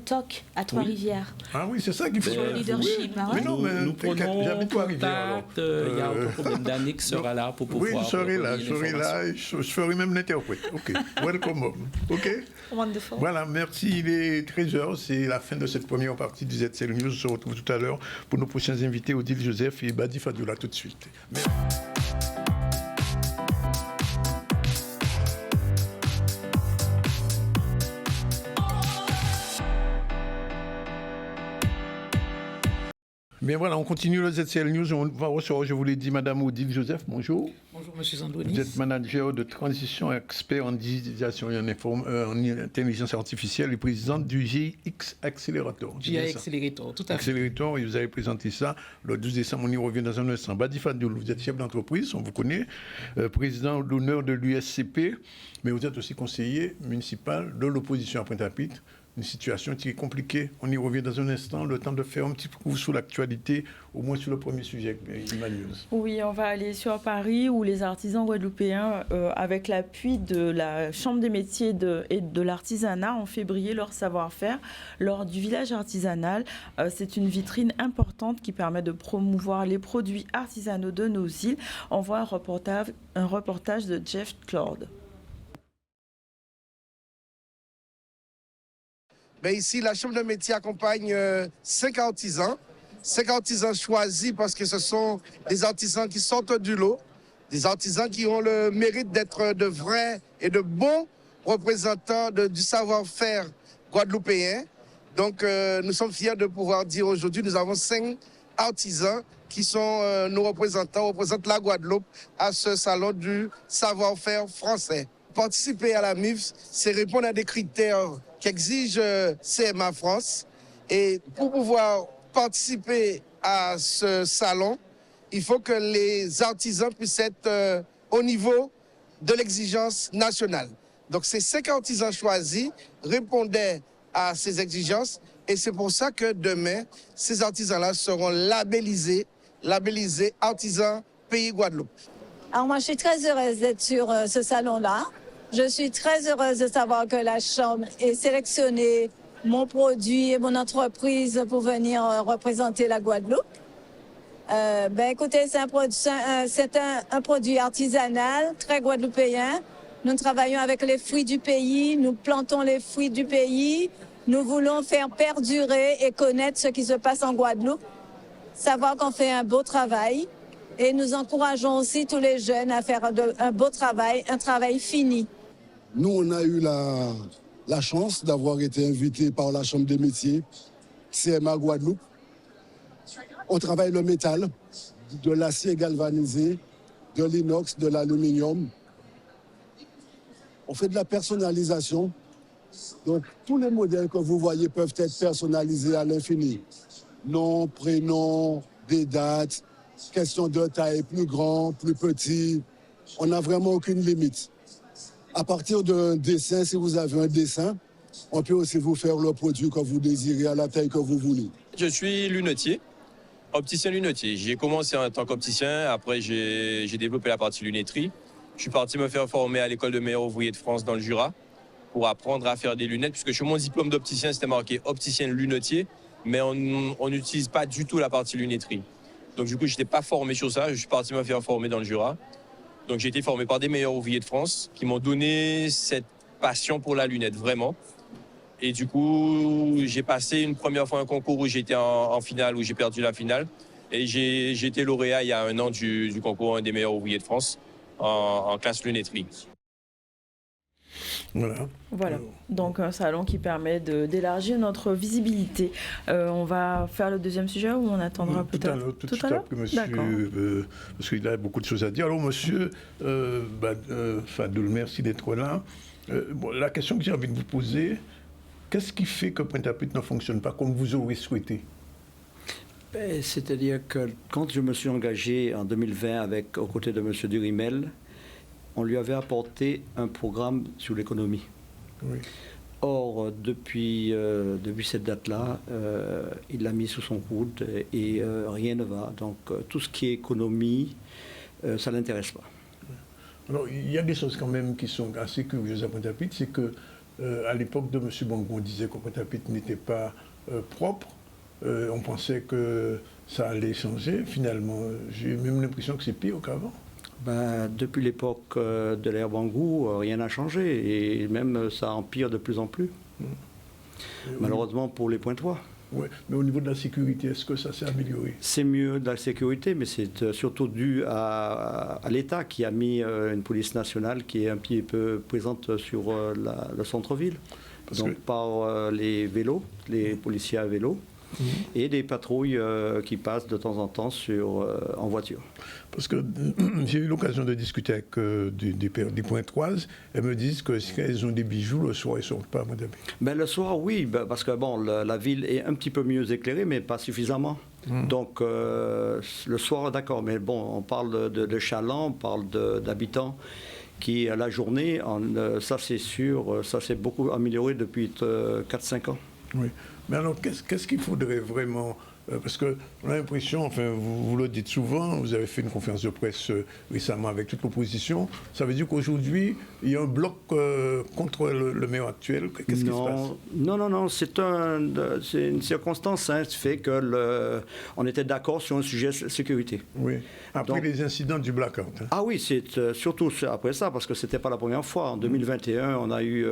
Talk à Trois-Rivières. Ah oui, c'est ça qu'il faut. Sur le leadership. Mais non, nous prenons contact. Il y a aucun problème. Danique sera là pour pouvoir. Oui, je serai là. Je ferai même l'interprète. Ok. Welcome home. Ok. Wonderful. Voilà, merci. Il est 13h. C'est la fin de cette première partie du ZCL News. On se retrouve tout à l'heure pour nos prochains invités, Odile Joseph et Badi Fadoula, tout de suite. Merci. Bien voilà, on continue le ZCL News. On va recevoir, je vous l'ai dit, Madame Odile Joseph. Bonjour. Bonjour, Monsieur Zandonis. Vous êtes manager de transition, expert en digitalisation et en intelligence artificielle et présidente du GX Accelerator. GX Accelerator, tout à fait. Accelerator, et vous avez présenté ça le 12 décembre. On y revient dans un instant. Badi Fadoula, vous êtes chef d'entreprise, on vous connaît, président d'honneur de l'USCP, mais vous êtes aussi conseiller municipal de l'opposition à Pointe-à-Pitre. Une situation qui est compliquée. On y revient dans un instant, le temps de faire un petit coup sur l'actualité, au moins sur le premier sujet, Emmanuel. Oui, on va aller sur Paris où les artisans guadeloupéens, avec l'appui de la Chambre des métiers et de l'artisanat, ont fait briller leur savoir-faire lors du village artisanal. C'est une vitrine importante qui permet de promouvoir les produits artisanaux de nos îles. On voit un reportage de Jeff Claude. Ben ici, la Chambre de métier accompagne 5 artisans. 5 artisans choisis parce que ce sont des artisans qui sortent du lot, des artisans qui ont le mérite d'être de vrais et de bons représentants du savoir-faire guadeloupéen. Donc, nous sommes fiers de pouvoir dire aujourd'hui, nous avons 5 artisans qui sont nos représentants, représentent la Guadeloupe à ce salon du savoir-faire français. Participer à la MIFS, c'est répondre à des critères qu'exige CMA France. Et pour pouvoir participer à ce salon, il faut que les artisans puissent être au niveau de l'exigence nationale. Donc ces 5 artisans choisis répondaient à ces exigences et c'est pour ça que demain, ces artisans-là seront labellisés artisans Pays Guadeloupe. Alors moi, je suis très heureuse d'être sur ce salon-là. Je suis très heureuse de savoir que la Chambre ait sélectionné mon produit et mon entreprise pour venir représenter la Guadeloupe. Écoutez, c'est un produit artisanal, très guadeloupéen. Nous travaillons avec les fruits du pays, nous plantons les fruits du pays. Nous voulons faire perdurer et connaître ce qui se passe en Guadeloupe, savoir qu'on fait un beau travail. Et nous encourageons aussi tous les jeunes à faire un beau travail, un travail fini. Nous, on a eu la chance d'avoir été invités par la Chambre des métiers, CMA Guadeloupe. On travaille le métal, de l'acier galvanisé, de l'inox, de l'aluminium. On fait de la personnalisation. Donc, tous les modèles que vous voyez peuvent être personnalisés à l'infini. Nom, prénom, des dates, question de taille, plus grand, plus petit. On n'a vraiment aucune limite. À partir d'un dessin, si vous avez un dessin, on peut aussi vous faire le produit que vous désirez à la taille que vous voulez. Je suis lunetier, opticien lunetier. J'ai commencé en tant qu'opticien, après j'ai développé la partie lunetterie. Je suis parti me faire former à l'école de meilleurs ouvriers de France dans le Jura pour apprendre à faire des lunettes, puisque sur mon diplôme d'opticien, c'était marqué opticien lunetier, mais on n'utilise pas du tout la partie lunetterie. Donc du coup, je n'étais pas formé sur ça, je suis parti me faire former dans le Jura. Donc j'ai été formé par des meilleurs ouvriers de France qui m'ont donné cette passion pour la lunette, vraiment. Et du coup, j'ai passé une première fois un concours où j'étais en finale, où j'ai perdu la finale. Et j'ai été lauréat il y a 1 an du concours un des meilleurs ouvriers de France en classe lunetterie. Voilà, donc un salon qui permet d'élargir notre visibilité. On va faire le deuxième sujet ou on attendra peut-être tout à l'heure, monsieur, parce qu'il a beaucoup de choses à dire. Alors, monsieur Fadoul, merci d'être là. La question que j'ai envie de vous poser, qu'est-ce qui fait que Pointe-à-Pitre ne fonctionne pas comme vous auriez souhaité? C'est-à-dire que quand je me suis engagé en 2020 aux côtés de M. Durimel, on lui avait apporté un programme sur l'économie. Oui. Or, depuis cette date-là, il l'a mis sous son coude et rien ne va. Donc, tout ce qui est économie, ça ne l'intéresse pas. Alors, il y a des choses quand même qui sont assez curieuses à Pointe-à-Pitre. C'est qu'à l'époque de M. Bongo, on disait que Pointe-à-Pitre n'était pas propre. On pensait que ça allait changer. Finalement, j'ai même l'impression que c'est pire qu'avant. Depuis l'époque de l'ère Bangou, rien n'a changé et même ça empire de plus en plus. Malheureusement pour les Pointois. Oui, mais au niveau de la sécurité, est-ce que ça s'est amélioré? C'est mieux de la sécurité, mais c'est surtout dû à l'État qui a mis une police nationale qui est un petit peu présente sur le centre-ville. Par les vélos, les policiers à vélo. Et des patrouilles qui passent de temps en temps en voiture. Parce que j'ai eu l'occasion de discuter avec des Pointoises. Elles me disent que si elles ont des bijoux, le soir, ils ne sortent pas à Pointe-à-Pitre. Le soir, oui, parce que la ville est un petit peu mieux éclairée, mais pas suffisamment. Donc, le soir, d'accord, mais on parle de chalands, on parle d'habitants qui, à la journée, ça c'est sûr, ça s'est beaucoup amélioré depuis 4-5 ans. Oui. Mais alors, qu'est-ce qu'il faudrait vraiment parce qu'on a l'impression, enfin, vous le dites souvent, vous avez fait une conférence de presse récemment avec toute l'opposition. Ça veut dire qu'aujourd'hui, il y a un bloc contre le maire actuel. Qu'est-ce qui se passe? Non. C'est une circonstance qui fait qu'on était d'accord sur un sujet sécurité. Oui. Après les incidents du blackout. Hein. Ah oui, c'est surtout après ça, parce que ce n'était pas la première fois. En 2021, on a eu,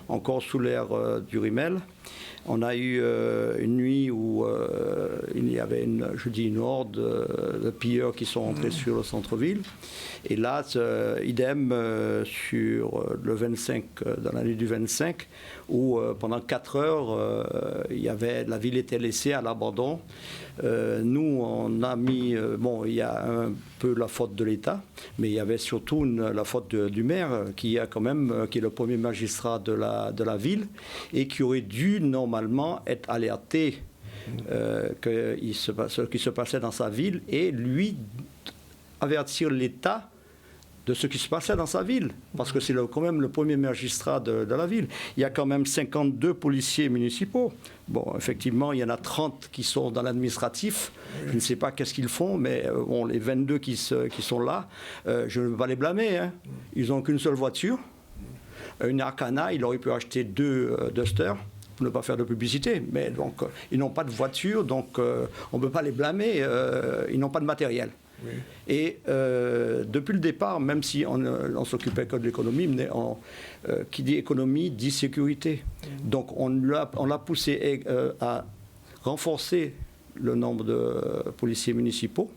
encore sous l'ère du Durimel, on a eu une nuit où il y avait une horde de pilleurs qui sont entrés sur le centre-ville. Et là, idem sur le 25, dans la nuit du 25, où pendant 4 heures, la ville était laissée à l'abandon. Nous, on a mis... il y a un peu la faute de l'État, mais il y avait surtout la faute du maire, qui est le premier magistrat de la ville, et qui aurait dû normalement être alerté ce qui se passait dans sa ville, et lui avertir l'État de ce qui se passait dans sa ville, parce que c'est quand même le premier magistrat de la ville. Il y a quand même 52 policiers municipaux. Bon, effectivement, il y en a 30 qui sont dans l'administratif. Je ne sais pas qu'est-ce qu'ils font, mais bon, les 22 qui sont là, je ne veux pas les blâmer. Hein. Ils n'ont qu'une seule voiture, une Arcana. Il aurait pu acheter 2 Duster pour ne pas faire de publicité. Mais donc, ils n'ont pas de voiture, donc on ne peut pas les blâmer. Ils n'ont pas de matériel. Oui. Et depuis le départ, même si on s'occupait que de l'économie, qui dit économie dit sécurité. Donc on l'a poussé à renforcer le nombre de policiers municipaux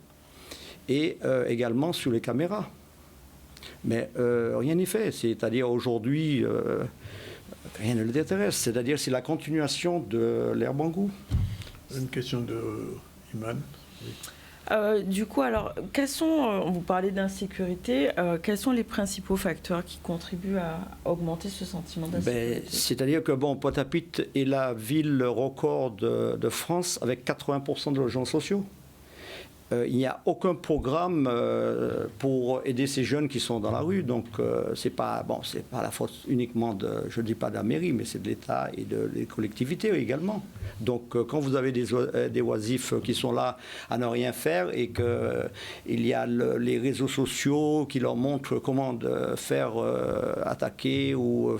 et également sur les caméras. Mais rien n'y fait. C'est-à-dire aujourd'hui, rien ne l'intéresse. C'est-à-dire c'est la continuation de l'ère Bangou. Une question de Iman. Oui. Du coup, alors, vous parlez d'insécurité, quels sont les principaux facteurs qui contribuent à augmenter ce sentiment d'insécurité? C'est-à-dire que Pointe-à-Pitre est la ville record de France avec 80% de logements sociaux. Il n'y a aucun programme pour aider ces jeunes qui sont dans la rue. Donc, c'est pas la faute uniquement je ne dis pas de la mairie, mais c'est de l'État et des collectivités également. Donc, quand vous avez des oisifs qui sont là à ne rien faire et qu'il y a les réseaux sociaux qui leur montrent comment faire attaquer ou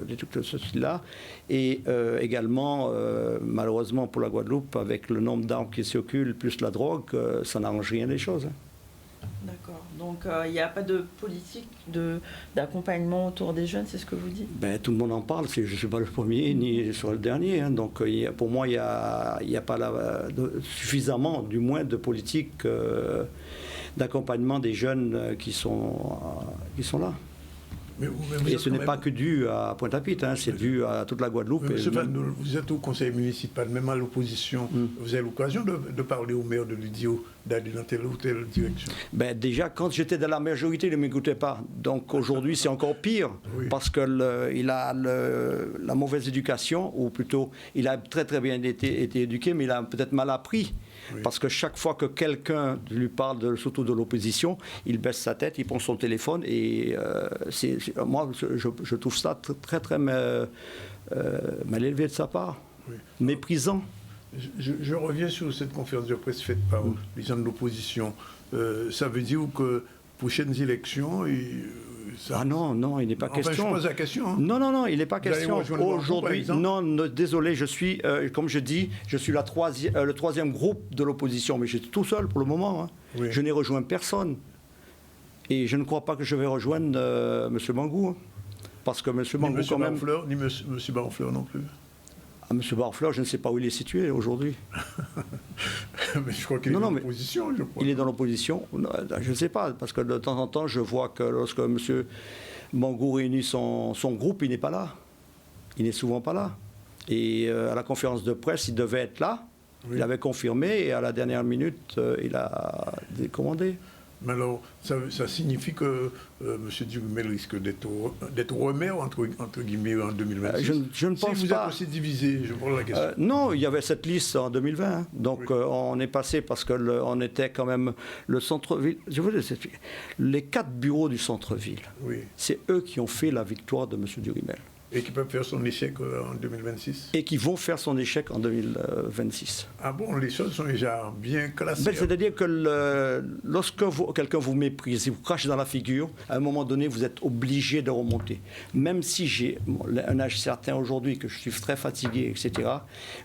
des trucs de ce style-là, et également, malheureusement pour la Guadeloupe, avec le nombre d'armes qui circulent plus la drogue, ça n'arrange rien des choses. Hein. D'accord. Donc, il n'y a pas de politique d'accompagnement autour des jeunes, c'est ce que vous dites? Tout le monde en parle. Je ne suis pas le premier ni sur le dernier. Hein. Donc, pour moi, il n'y a pas suffisamment, du moins, de politique d'accompagnement des jeunes qui sont là. Et ce n'est pas que dû à Pointe-à-Pitre, hein, c'est dû à toute la Guadeloupe. Monsieur Van Doel, vous êtes au conseil municipal, même à l'opposition. Vous avez l'occasion de parler au maire, de lui dire d'aller dans telle ou telle direction? Déjà, quand j'étais dans la majorité, il ne m'écoutait pas. Donc aujourd'hui, c'est encore pire, parce qu'il a la mauvaise éducation, ou plutôt, il a très très bien été éduqué, mais il a peut-être mal appris. Oui. Parce que chaque fois que quelqu'un lui parle, surtout de l'opposition, il baisse sa tête, il prend son téléphone et moi, je trouve ça très très mal élevé de sa part, méprisant. Je reviens sur cette conférence de presse faite par les gens de l'opposition. Ça veut dire que prochaines élections... non, il n'est pas question. Je pose la question. Hein. Non, il n'est pas question. Aujourd'hui, désolé, je suis, comme je dis, je suis le troisième groupe de l'opposition, mais j'étais tout seul pour le moment. Hein. Oui. Je n'ai rejoint personne. Et je ne crois pas que je vais rejoindre M. Bangou. Hein, parce que M. Bangou, quand même... Ni M. Barfleur non plus. M. Barfleur, je ne sais pas où il est situé aujourd'hui. Mais je crois qu'il est dans l'opposition, je crois. Il est dans l'opposition. Je ne sais pas, parce que de temps en temps, je vois que lorsque M. Bangou réunit son groupe, il n'est pas là. Il n'est souvent pas là. Et à la conférence de presse, il devait être là. Oui. Il avait confirmé, et à la dernière minute, il a décommandé. Mais alors, ça signifie que M. Durumel risque d'être remis, entre guillemets, en 2026. Je ne pense pas. Si vous êtes aussi divisé, je pose la question. Non, il y avait cette liste en 2020. Hein. Donc, on est passé parce qu'on était quand même le centre-ville. Je vous dis, les 4 bureaux du centre-ville, c'est eux qui ont fait la victoire de M. Durumel. Et qui peuvent faire son échec en 2026? Et qui vont faire son échec en 2026. Ah bon, les choses sont déjà bien classées. C'est-à-dire que lorsque quelqu'un vous méprise, vous crache dans la figure, à un moment donné, vous êtes obligé de remonter. Même si j'ai un âge certain aujourd'hui, que je suis très fatigué, etc.,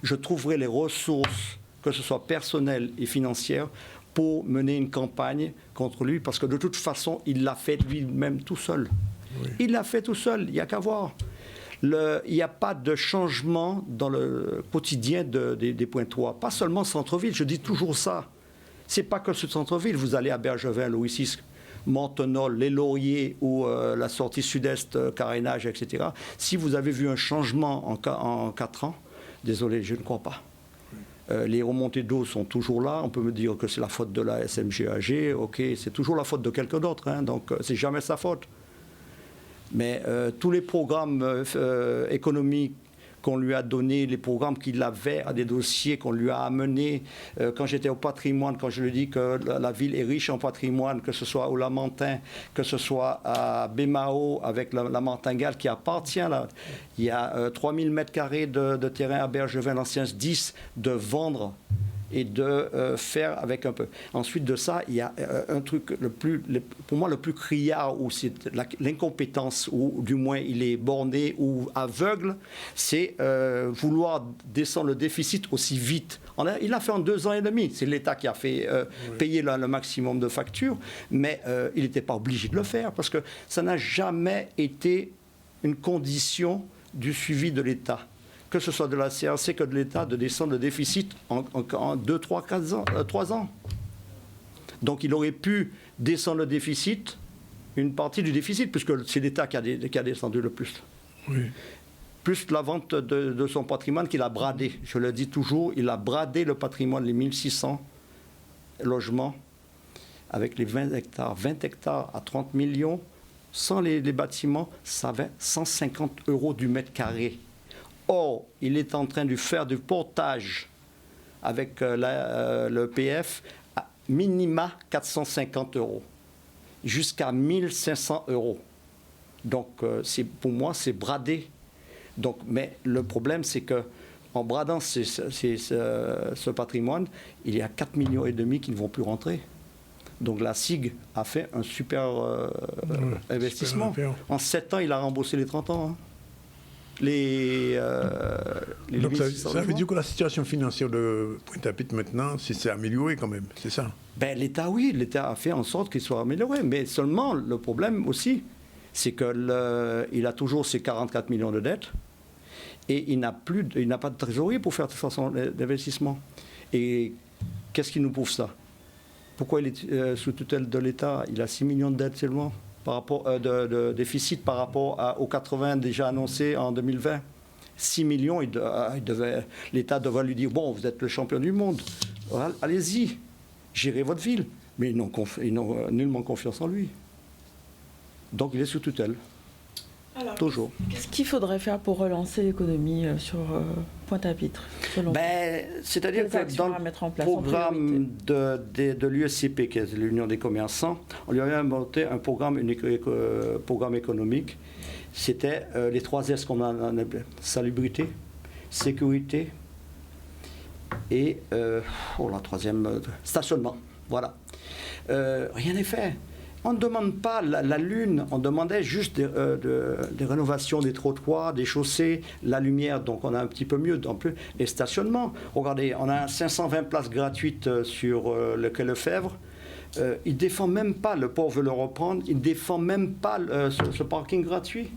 je trouverai les ressources, que ce soit personnelles et financières, pour mener une campagne contre lui, parce que de toute façon, il l'a fait lui-même tout seul. Oui. Il l'a fait tout seul, il n'y a qu'à voir. Il n'y a pas de changement dans le quotidien des Pointois. Pas seulement centre-ville, je dis toujours ça. Ce n'est pas que ce centre-ville. Vous allez à Bergevin, Louis VI, Montenol, Les Lauriers ou la sortie sud-est, Carénage, etc. Si vous avez vu un changement en 4 ans, désolé, je ne crois pas. Les remontées d'eau sont toujours là. On peut me dire que c'est la faute de la SMGAG. Ok, c'est toujours la faute de quelqu'un d'autre. Hein, donc, c'est jamais sa faute. Mais tous les programmes économiques qu'on lui a donné, les programmes qu'il avait, à des dossiers qu'on lui a amenés. Quand j'étais au patrimoine, quand je lui dis que la ville est riche en patrimoine, que ce soit au Lamentin, que ce soit à Bémao avec la Martingale qui appartient là. Il y a 3000 mètres carrés de terrain à Bergevin, l'ancien 10, de vendre et de faire avec un peu. Ensuite de ça, il y a un truc pour moi le plus criard, où c'est l'incompétence, ou du moins il est borné ou aveugle, c'est vouloir descendre le déficit aussi vite. Il l'a fait en 2 ans et demi. C'est l'État qui a fait payer le maximum de factures, mais il n'était pas obligé de le faire, parce que ça n'a jamais été une condition du suivi de l'État, que ce soit de la CRC que de l'État, de descendre le déficit en 2, 3 ans. Donc il aurait pu descendre le déficit, une partie du déficit, puisque c'est l'État qui a descendu le plus. Oui. Plus la vente de son patrimoine qu'il a bradé. Je le dis toujours, il a bradé le patrimoine, les 1600 logements, avec les 20 hectares. 20 hectares à 30 millions, sans les bâtiments, ça va 150 € du mètre carré. Or, il est en train de faire du portage avec le PF à minima 450 €, jusqu'à 1500 €. Donc, pour moi, c'est bradé. Donc, mais le problème, c'est qu'en bradant ce patrimoine, il y a 4,5 millions qui ne vont plus rentrer. Donc la SIG a fait un super investissement. Super. En 7 ans, il a remboursé les 30 ans. Hein. Donc ça veut dire que la situation financière de Pointe-à-Pitre maintenant, c'est amélioré quand même, c'est ça? Ben, l'État, oui, l'État a fait en sorte qu'il soit amélioré. Mais seulement, le problème aussi, c'est qu'il a toujours ses 44 millions de dettes et il n'a pas de trésorerie pour faire de toute façon l'investissement. Et qu'est-ce qui nous prouve ça? Pourquoi il est sous tutelle de l'État? Il a 6 millions de dettes seulement, par rapport, de déficit par rapport aux 80 déjà annoncés en 2020. 6 millions, l'État devrait lui dire, bon, vous êtes le champion du monde, allez-y, gérez votre ville. Mais ils n'ont nullement confiance en lui. Donc il est sous tutelle. Alors, toujours. Qu'est-ce qu'il faudrait faire pour relancer l'économie sur Pointe-à-Pitre, selon vous? C'est-à-dire que dans le programme de l'USCP, qui est l'Union des commerçants, on lui avait inventé un programme économique. C'était les 3 S qu'on a appelé: salubrité, sécurité et la troisième, stationnement. Voilà. Rien n'est fait. On ne demande pas la lune, on demandait juste des rénovations des trottoirs, des chaussées, la lumière, donc on a un petit peu mieux, les stationnements. Regardez, on a 520 places gratuites sur le quai Lefebvre. Il ne défend même pas, le port veut le reprendre, il ne défend même pas ce parking gratuit.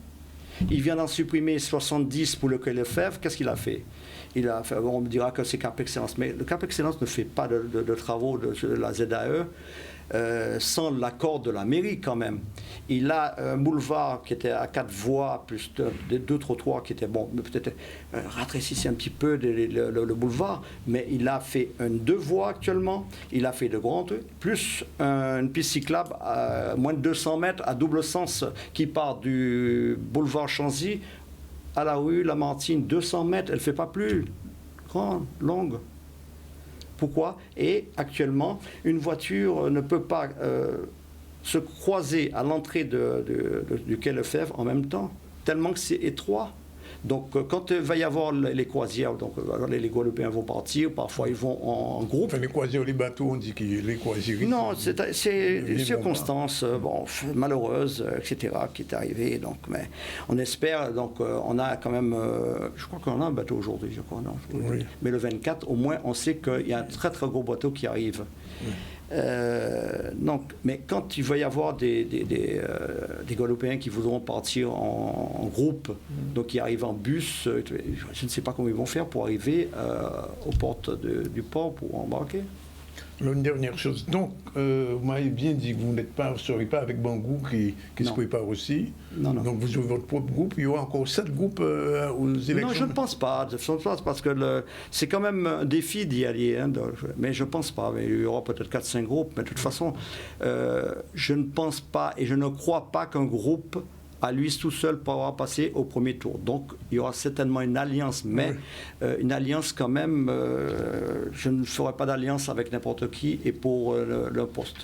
Il vient d'en supprimer 70 pour le quai Lefebvre. Qu'est-ce qu'il a fait? On me dira que c'est Cap Excellence, mais le Cap Excellence ne fait pas de travaux de la ZAE. Sans l'accord de la mairie quand même. Il a un boulevard qui était à 4 voies, plus 2 trottoirs qui étaient, bon, peut-être rafraîchissait un petit peu le boulevard, mais il a fait 2 voies actuellement, il a fait de grandes, plus une piste cyclable à moins de 200 mètres à double sens qui part du boulevard Chanzy à la rue Lamartine, 200 mètres, elle ne fait pas plus grande, longue. Pourquoi? Et actuellement, une voiture ne peut pas se croiser à l'entrée du quai Lefebvre en même temps, tellement que c'est étroit. Donc, quand il va y avoir les croisières, donc les Guadeloupéens vont partir, parfois ils vont en groupe. Enfin, les croisières, les bateaux, on dit que les croisières... Non, c'est une circonstance malheureuse, etc., qui est arrivée. Donc, mais on espère, donc on a quand même, je crois qu'on a un bateau aujourd'hui, je crois, non? Oui. Mais le 24, au moins, on sait qu'il y a un très très gros bateau qui arrive. Oui. Donc, mais quand il va y avoir des Guadeloupéens qui voudront partir en groupe, donc qui arrivent en bus, je ne sais pas comment ils vont faire pour arriver aux portes du port pour embarquer. Une dernière chose. Donc, vous m'avez bien dit que vous ne serez pas avec Bangou qui se prépare aussi. Non. Donc, vous aurez votre propre groupe. Il y aura encore 7 groupes aux élections. Non, je ne pense pas. Parce que c'est quand même un défi d'y aller. Hein, mais je ne pense pas. Mais il y aura peut-être 4-5 groupes. Mais de toute façon, je ne pense pas et je ne crois pas qu'un groupe à lui tout seul pourra passer au premier tour. Donc il y aura certainement une alliance, mais une alliance quand même, je ne ferai pas d'alliance avec n'importe qui et pour le poste.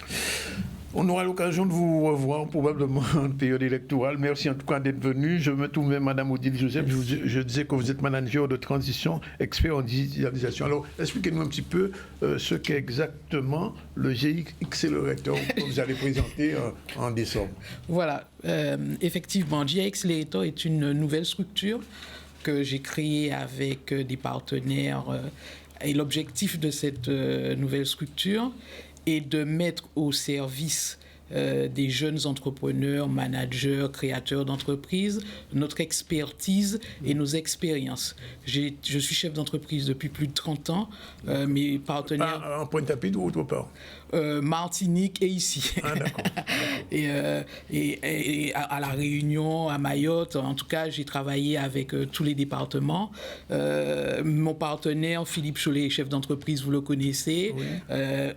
On aura l'occasion de vous revoir probablement en période électorale. Merci en tout cas d'être venu. Je me tourne vers Mme Odile Joseph. Je disais que vous êtes manager de transition, expert en digitalisation. Alors, expliquez-nous un petit peu ce qu'est exactement le GX Accelerator que vous allez présenter en décembre. Voilà, effectivement, GX Accelerator est une nouvelle structure que j'ai créée avec des partenaires. Et l'objectif de cette nouvelle structure et de mettre au service des jeunes entrepreneurs, managers, créateurs d'entreprises, notre expertise et nos expériences. Je suis chef d'entreprise depuis plus de 30 ans. Mes partenaires... En Pointe-à-Pitre ou autre part? Martinique et ici. Ah, d'accord. et à La Réunion, à Mayotte, en tout cas, j'ai travaillé avec tous les départements. Mon partenaire, Philippe Chollet, chef d'entreprise, vous le connaissez. Oui.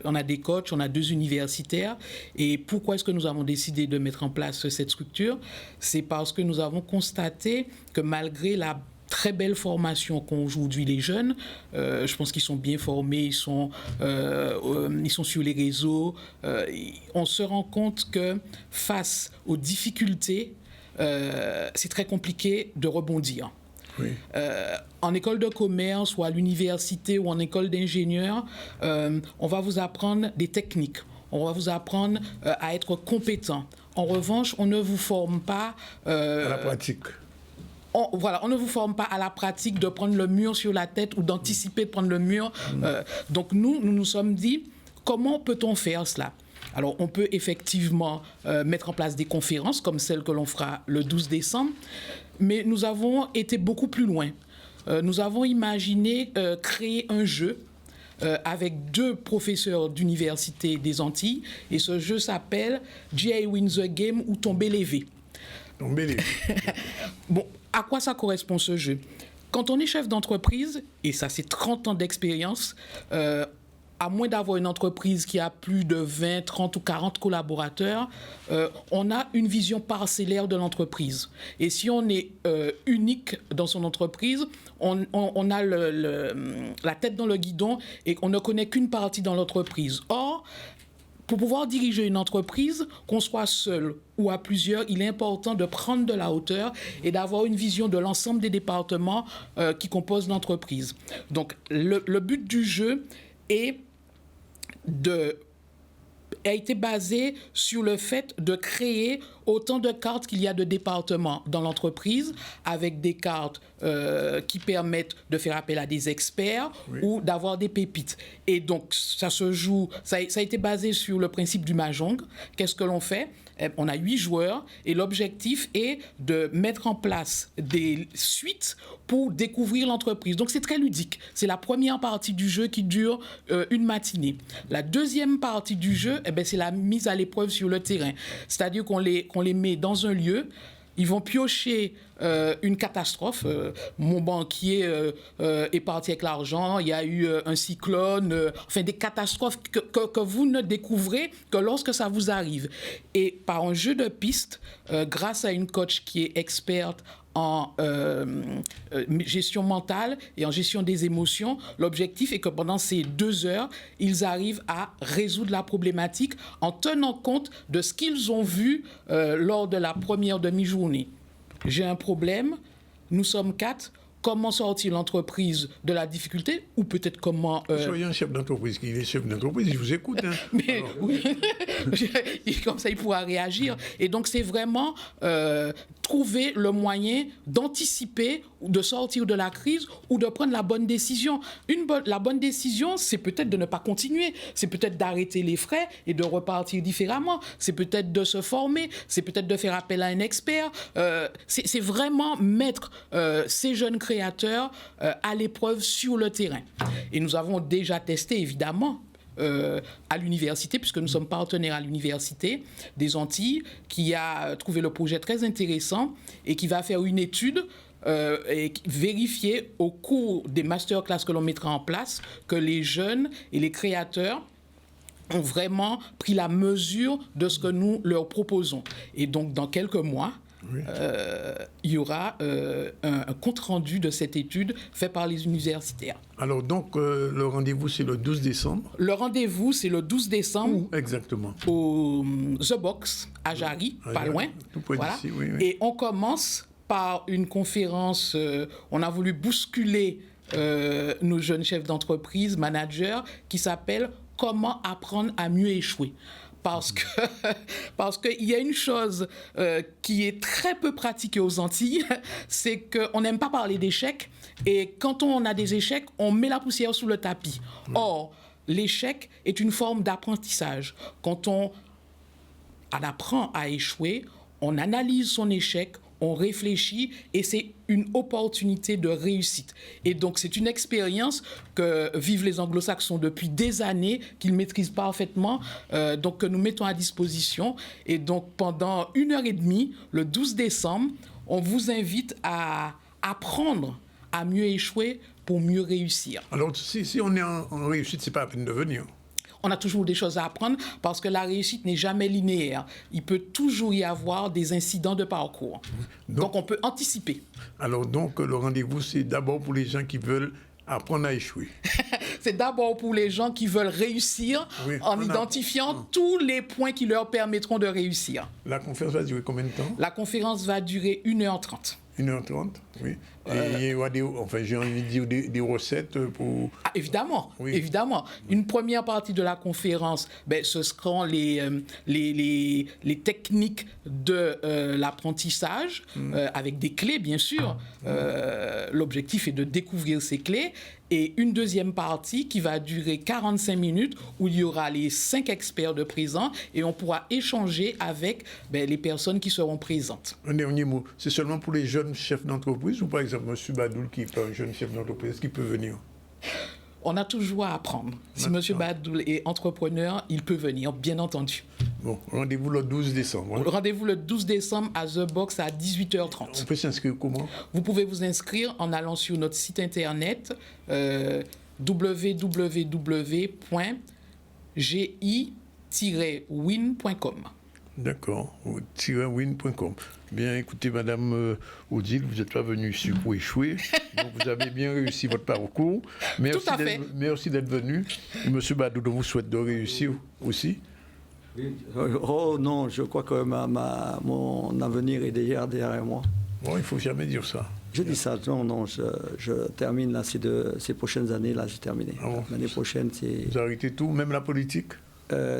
On a des coachs, on a 2 universitaires. Et pourquoi est-ce que nous avons décidé de mettre en place cette structure? C'est parce que nous avons constaté que malgré la très belle formation qu'ont aujourd'hui les jeunes. Je pense qu'ils sont bien formés, ils sont sur les réseaux. On se rend compte que face aux difficultés, c'est très compliqué de rebondir. Oui. En école de commerce ou à l'université ou en école d'ingénieur, on va vous apprendre des techniques. On va vous apprendre à être compétent. En revanche, on ne vous forme pas à la pratique. On ne vous forme pas à la pratique de prendre le mur sur la tête ou d'anticiper de prendre le mur. Donc nous nous sommes dit, comment peut-on faire cela? Alors on peut effectivement mettre en place des conférences comme celle que l'on fera le 12 décembre, mais nous avons été beaucoup plus loin. Nous avons imaginé créer un jeu avec 2 professeurs d'université des Antilles, et ce jeu s'appelle G.A. Win the Game ou Tomber lévé. Bon, à quoi ça correspond ce jeu? Quand on est chef d'entreprise, et ça c'est 30 ans d'expérience, à moins d'avoir une entreprise qui a plus de 20, 30 ou 40 collaborateurs, on a une vision parcellaire de l'entreprise. Et si on est unique dans son entreprise, on a la tête dans le guidon et on ne connaît qu'une partie dans l'entreprise. Or, pour pouvoir diriger une entreprise, qu'on soit seul ou à plusieurs, il est important de prendre de la hauteur et d'avoir une vision de l'ensemble des départements qui composent l'entreprise. Donc, le but du jeu a été basé sur le fait de créer autant de cartes qu'il y a de départements dans l'entreprise, avec des cartes qui permettent de faire appel à des experts ou d'avoir des pépites. Et donc, ça a été basé sur le principe du mahjong. Qu'est-ce que l'on fait? On a 8 joueurs et l'objectif est de mettre en place des suites pour découvrir l'entreprise. Donc, c'est très ludique. C'est la première partie du jeu qui dure une matinée. La deuxième partie du jeu, c'est la mise à l'épreuve sur le terrain. C'est-à-dire qu'on les met dans un lieu. Ils vont piocher une catastrophe. Mon banquier est parti avec l'argent. Il y a eu un cyclone. Enfin, des catastrophes que vous ne découvrez que lorsque ça vous arrive. Et par un jeu de pistes, grâce à une coach qui est experte en gestion mentale et en gestion des émotions, l'objectif est que pendant ces 2 heures, ils arrivent à résoudre la problématique en tenant compte de ce qu'ils ont vu lors de la première demi-journée. J'ai un problème, nous sommes 4. Comment sortir l'entreprise de la difficulté ou peut-être comment... Soyez un chef d'entreprise qui est chef d'entreprise, je vous écoute. Hein. Mais oui, comme ça il pourra réagir. Et donc c'est vraiment trouver le moyen d'anticiper, de sortir de la crise ou de prendre la bonne décision. La bonne décision, c'est peut-être de ne pas continuer, c'est peut-être d'arrêter les frais et de repartir différemment, c'est peut-être de se former, c'est peut-être de faire appel à un expert. C'est vraiment mettre ces jeunes créateurs à l'épreuve sur le terrain. Et nous avons déjà testé, évidemment, à l'université, puisque nous sommes partenaires à l'université des Antilles, qui a trouvé le projet très intéressant et qui va faire une étude et vérifier au cours des masterclass que l'on mettra en place que les jeunes et les créateurs ont vraiment pris la mesure de ce que nous leur proposons. Et donc, dans quelques mois, il y aura un compte-rendu de cette étude fait par les universitaires. Alors donc, le rendez-vous, c'est le 12 décembre. Le rendez-vous, c'est le 12 décembre. Où exactement? Au The Box, à Jarry, pas loin. Tout près Voilà. d'ici, oui. Et on commence par une conférence. On a voulu bousculer nos jeunes chefs d'entreprise, managers, qui s'appelle « Comment apprendre à mieux échouer ». Parce qu'il y a une chose qui est très peu pratiquée aux Antilles, c'est qu'on n'aime pas parler d'échecs. Et quand on a des échecs, on met la poussière sous le tapis. Or, l'échec est une forme d'apprentissage. Quand on apprend à échouer, on analyse son échec, on réfléchit et c'est une opportunité de réussite. Et donc, c'est une expérience que vivent les anglo-saxons depuis des années, qu'ils maîtrisent parfaitement, donc que nous mettons à disposition. Et donc, pendant 1h30, le 12 décembre, on vous invite à apprendre à mieux échouer pour mieux réussir. Alors, si on est en réussite, c'est pas la peine de venir. On a toujours des choses à apprendre parce que la réussite n'est jamais linéaire. Il peut toujours y avoir des incidents de parcours. Donc on peut anticiper. Alors donc, le rendez-vous, c'est d'abord pour les gens qui veulent apprendre à échouer. C'est d'abord pour les gens qui veulent réussir en identifiant tous les points qui leur permettront de réussir. La conférence va durer combien de temps? La conférence va durer 1h30. 1h30, oui. Et il y aura j'ai envie de dire des recettes pour... Ah, évidemment, évidemment. Une première partie de la conférence, ce seront les techniques de l'apprentissage, avec des clés, bien sûr. L'objectif est de découvrir ces clés. Et une deuxième partie qui va durer 45 minutes où il y aura les 5 experts de présents et on pourra échanger avec les personnes qui seront présentes. Un dernier mot, c'est seulement pour les jeunes chefs d'entreprise ou par exemple M. Badoul qui est un jeune chef d'entreprise qui peut venir? On a toujours à apprendre. Si M. Badoul est entrepreneur, il peut venir, bien entendu. Bon, rendez-vous le 12 décembre. Rendez-vous le 12 décembre à The Box à 18h30. On peut s'inscrire comment? Vous pouvez vous inscrire en allant sur notre site internet www.gi-win.com. D'accord, -win.com. Bien, écoutez, Madame Odile, vous n'êtes pas venue ici pour échouer, donc vous avez bien réussi votre parcours. Merci d'être venu. Monsieur Badoul, on vous souhaite de réussir aussi. Oh non, je crois que mon avenir est déjà derrière moi. Bon, il ne faut jamais dire ça. Je dis ça, non, je termine là, ces prochaines années, là, j'ai terminé. Ah bon. L'année prochaine, c'est... Vous arrêtez tout, même la politique?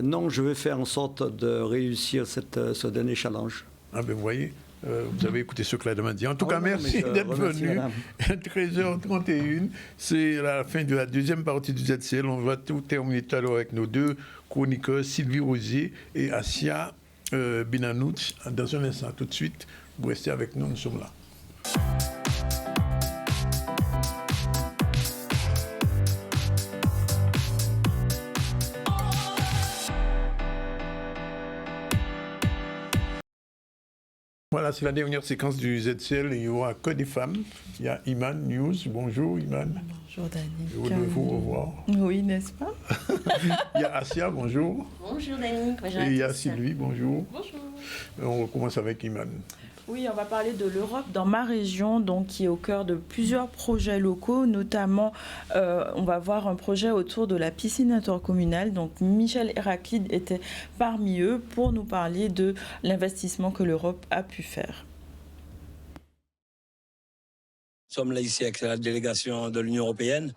Non, je vais faire en sorte de réussir ce dernier challenge. Ah ben vous voyez, vous avez écouté ce que la dame a dit. En tout cas, merci d'être venu. 13h31, c'est la fin de la deuxième partie du ZCL. On va tout terminer tout à l'heure avec nos deux chroniqueurs, Sylvie Rosier et Assia Binanouch. Dans un instant, tout de suite, vous restez avec nous, nous sommes là. Voilà, c'est la dernière séquence du ZCL. Il n'y aura que des femmes. Il y a Iman News. Bonjour Iman. Bonjour Dani. Je vous revoir. Oui, n'est-ce pas? Il y a Assia, bonjour. Bonjour Dani. Bonjour. Et il y a Sylvie, bonjour. Bonjour. On recommence avec Iman. Oui, on va parler de l'Europe dans ma région, donc qui est au cœur de plusieurs projets locaux, notamment on va voir un projet autour de la piscine intercommunale. Donc Michel Héraclide était parmi eux pour nous parler de l'investissement que l'Europe a pu faire. Nous sommes là ici avec la délégation de l'Union européenne.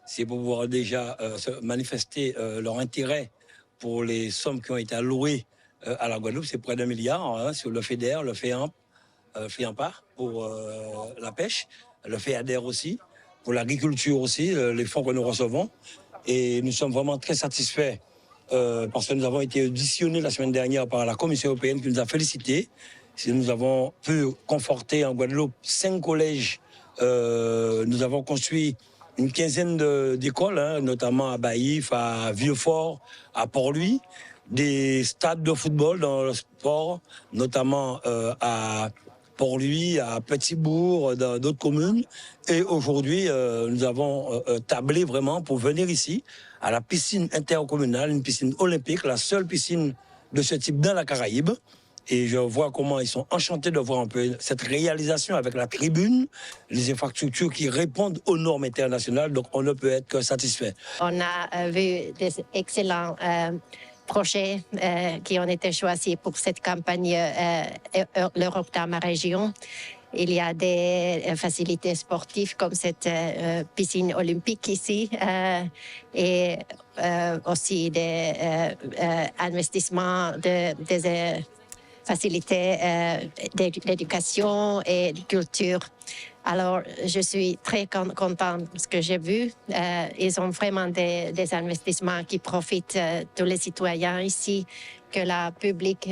C'est pour pouvoir déjà manifester leur intérêt pour les sommes qui ont été allouées à la Guadeloupe. C'est près d'1 milliard sur le FEDER, le FEAMP. FEAMPA pour la pêche, le FEADER aussi, pour l'agriculture aussi, les fonds que nous recevons. Et nous sommes vraiment très satisfaits parce que nous avons été auditionnés la semaine dernière par la Commission européenne qui nous a félicités. Nous avons pu conforter en Guadeloupe 5 collèges. Nous avons construit une quinzaine d'écoles, notamment à Baïf, à Vieux-Fort, à Port-Louis, des stades de football dans le sport, notamment à Port-Louis, à Petit-Bourg, dans d'autres communes. Et aujourd'hui, nous avons tablé vraiment pour venir ici, à la piscine intercommunale, une piscine olympique, la seule piscine de ce type dans la Caraïbe. Et je vois comment ils sont enchantés de voir un peu cette réalisation avec la tribune, les infrastructures qui répondent aux normes internationales. Donc, on ne peut être que satisfait. On a vu des excellents projets qui ont été choisis pour cette campagne l'Europe dans ma région. Il y a des facilités sportives comme cette piscine olympique ici et aussi des investissements, des facilités d'éducation et de culture. Alors, je suis très contente de ce que j'ai vu. Ils ont vraiment des investissements qui profitent tous les citoyens ici, que le public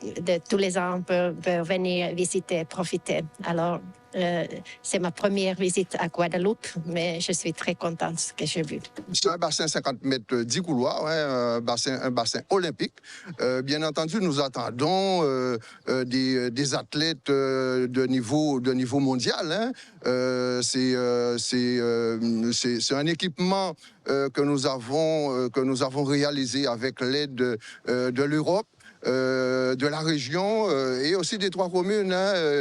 de tous les ans peut venir visiter, profiter. Alors, c'est ma première visite à Guadeloupe, mais je suis très contente de ce que j'ai vu. C'est un bassin 50 mètres, 10 couloirs, un bassin olympique. Bien entendu, nous attendons des athlètes de niveau mondial. C'est un équipement que nous avons réalisé avec l'aide de l'Europe. De la région et aussi des 3 communes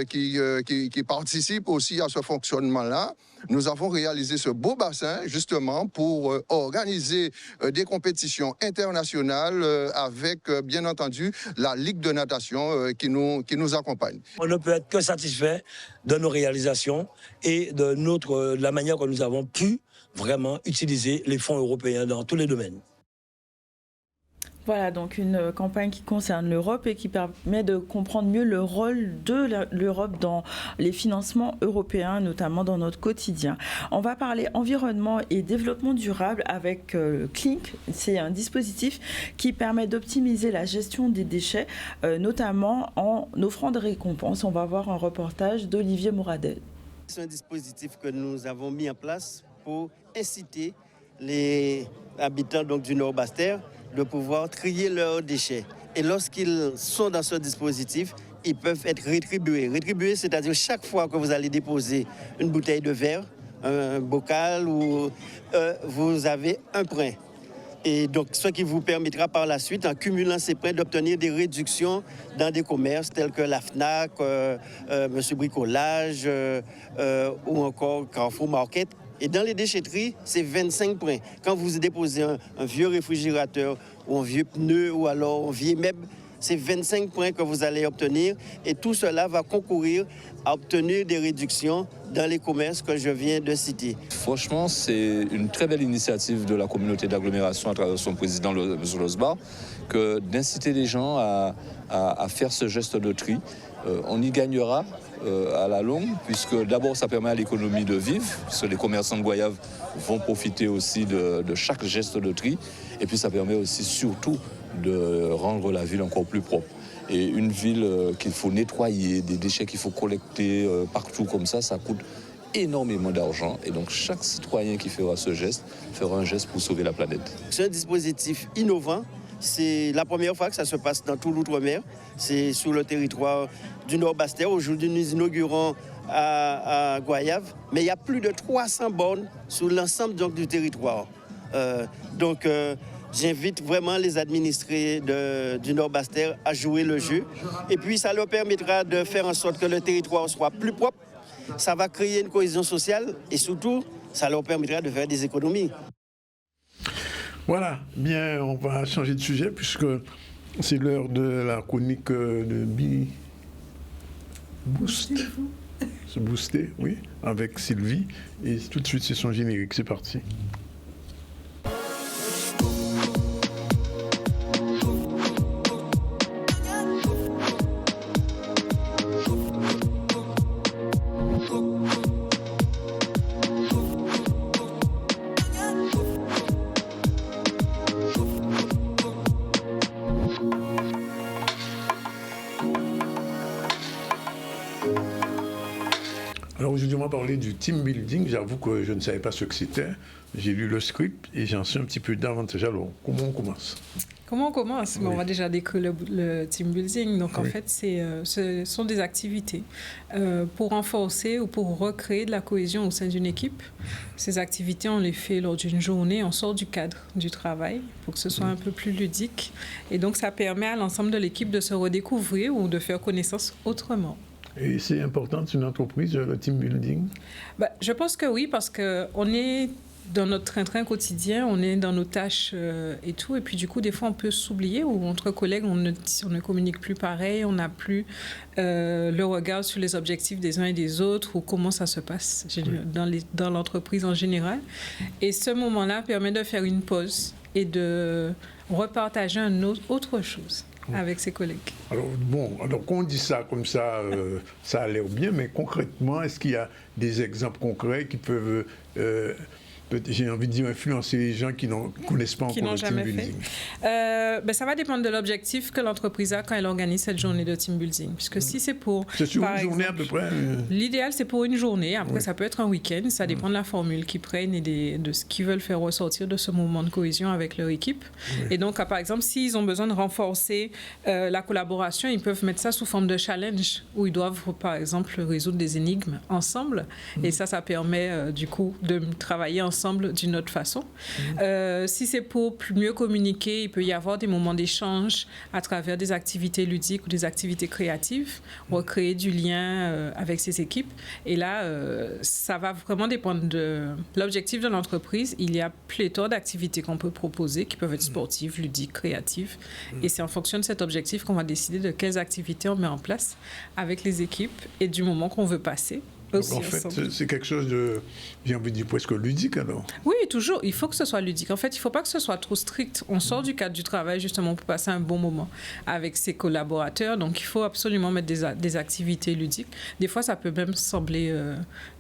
qui participent aussi à ce fonctionnement-là. Nous avons réalisé ce beau bassin justement pour organiser des compétitions internationales avec, bien entendu, la Ligue de natation qui nous accompagne. On ne peut être que satisfait de nos réalisations et de la manière que nous avons pu vraiment utiliser les fonds européens dans tous les domaines. Voilà, donc une campagne qui concerne l'Europe et qui permet de comprendre mieux le rôle de l'Europe dans les financements européens, notamment dans notre quotidien. On va parler environnement et développement durable avec Clink. C'est un dispositif qui permet d'optimiser la gestion des déchets, notamment en offrant des récompenses. On va voir un reportage d'Olivier Mouradel. C'est un dispositif que nous avons mis en place pour inciter les habitants du Nord-Bas-Terre de pouvoir trier leurs déchets. Et lorsqu'ils sont dans ce dispositif, ils peuvent être rétribués. Rétribués, c'est-à-dire chaque fois que vous allez déposer une bouteille de verre, un bocal, vous avez un point. Et donc, ce qui vous permettra par la suite, en cumulant ces points, d'obtenir des réductions dans des commerces tels que la FNAC, Monsieur Bricolage ou encore Carrefour Market. Et dans les déchetteries, c'est 25 points. Quand vous déposez un vieux réfrigérateur ou un vieux pneu ou alors un vieux meuble, c'est 25 points que vous allez obtenir. Et tout cela va concourir à obtenir des réductions dans les commerces que je viens de citer. Franchement, c'est une très belle initiative de la communauté d'agglomération à travers son président, M. Losbar, que d'inciter les gens à faire ce geste de tri. On y gagnera à la longue, puisque d'abord ça permet à l'économie de vivre, parce que les commerçants de Goyave vont profiter aussi de chaque geste de tri, et puis ça permet aussi surtout de rendre la ville encore plus propre. Et une ville qu'il faut nettoyer, des déchets qu'il faut collecter partout comme ça coûte énormément d'argent. Et donc chaque citoyen qui fera ce geste fera un geste pour sauver la planète. C'est un dispositif innovant. C'est la première fois que ça se passe dans tout l'outre-mer. C'est sur le territoire du Nord-Bas-Terre. Aujourd'hui, nous inaugurons à Goyave. Mais il y a plus de 300 bornes sur l'ensemble du territoire. J'invite vraiment les administrés du Nord-Bas-Terre à jouer le jeu. Et puis, ça leur permettra de faire en sorte que le territoire soit plus propre. Ça va créer une cohésion sociale et surtout, ça leur permettra de faire des économies. Voilà, bien, on va changer de sujet puisque c'est l'heure de la chronique de Boost. Se booster, oui, avec Sylvie. Et tout de suite, c'est son générique, c'est parti. Alors aujourd'hui, on va parler du team building. J'avoue que je ne savais pas ce que c'était. J'ai lu le script et j'en sais un petit peu davantage. Alors, comment on commence ? Comment on commence? On va déjà décrire le team building. Donc, en fait, ce sont des activités pour renforcer ou pour recréer de la cohésion au sein d'une équipe. Ces activités, on les fait lors d'une journée. On sort du cadre du travail pour que ce soit un peu plus ludique. Et donc, ça permet à l'ensemble de l'équipe de se redécouvrir ou de faire connaissance autrement. Et c'est important dans une entreprise, le team building? Je pense que oui, parce qu'on est dans notre train-train quotidien, on est dans nos tâches et tout. Et puis, du coup, des fois, on peut s'oublier ou entre collègues, on ne communique plus pareil, on n'a plus le regard sur les objectifs des uns et des autres ou comment ça se passe dans l'entreprise en général. Et ce moment-là permet de faire une pause et de repartager autre chose avec ses collègues. Alors, quand on dit ça comme ça, ça a l'air bien, mais concrètement, est-ce qu'il y a des exemples concrets qui peuvent... j'ai envie de dire influencer les gens qui ne connaissent pas encore le team building? Ça va dépendre de l'objectif que l'entreprise a quand elle organise cette journée de team building. Puisque si c'est pour... C'est sur une journée à peu près? L'idéal, c'est pour une journée. Après, ça peut être un week-end. Ça dépend de la formule qu'ils prennent et de ce qu'ils veulent faire ressortir de ce moment de cohésion avec leur équipe. Et donc, par exemple, s'ils ont besoin de renforcer la collaboration, ils peuvent mettre ça sous forme de challenge où ils doivent, par exemple, résoudre des énigmes ensemble. Et ça permet, du coup, de travailler ensemble d'une autre façon. Si c'est pour mieux communiquer, il peut y avoir des moments d'échange à travers des activités ludiques ou des activités créatives, recréer du lien avec ses équipes. Et là, ça va vraiment dépendre de l'objectif de l'entreprise. Il y a pléthore d'activités qu'on peut proposer, qui peuvent être sportives, ludiques, créatives. Et c'est en fonction de cet objectif qu'on va décider de quelles activités on met en place avec les équipes et du moment qu'on veut passer. Donc, en fait, c'est quelque chose de, j'ai envie de dire, presque ludique, alors? Oui, toujours. Il faut que ce soit ludique. En fait, il ne faut pas que ce soit trop strict. On sort du cadre du travail, justement, pour passer un bon moment avec ses collaborateurs. Donc, il faut absolument mettre des activités ludiques. Des fois, ça peut même sembler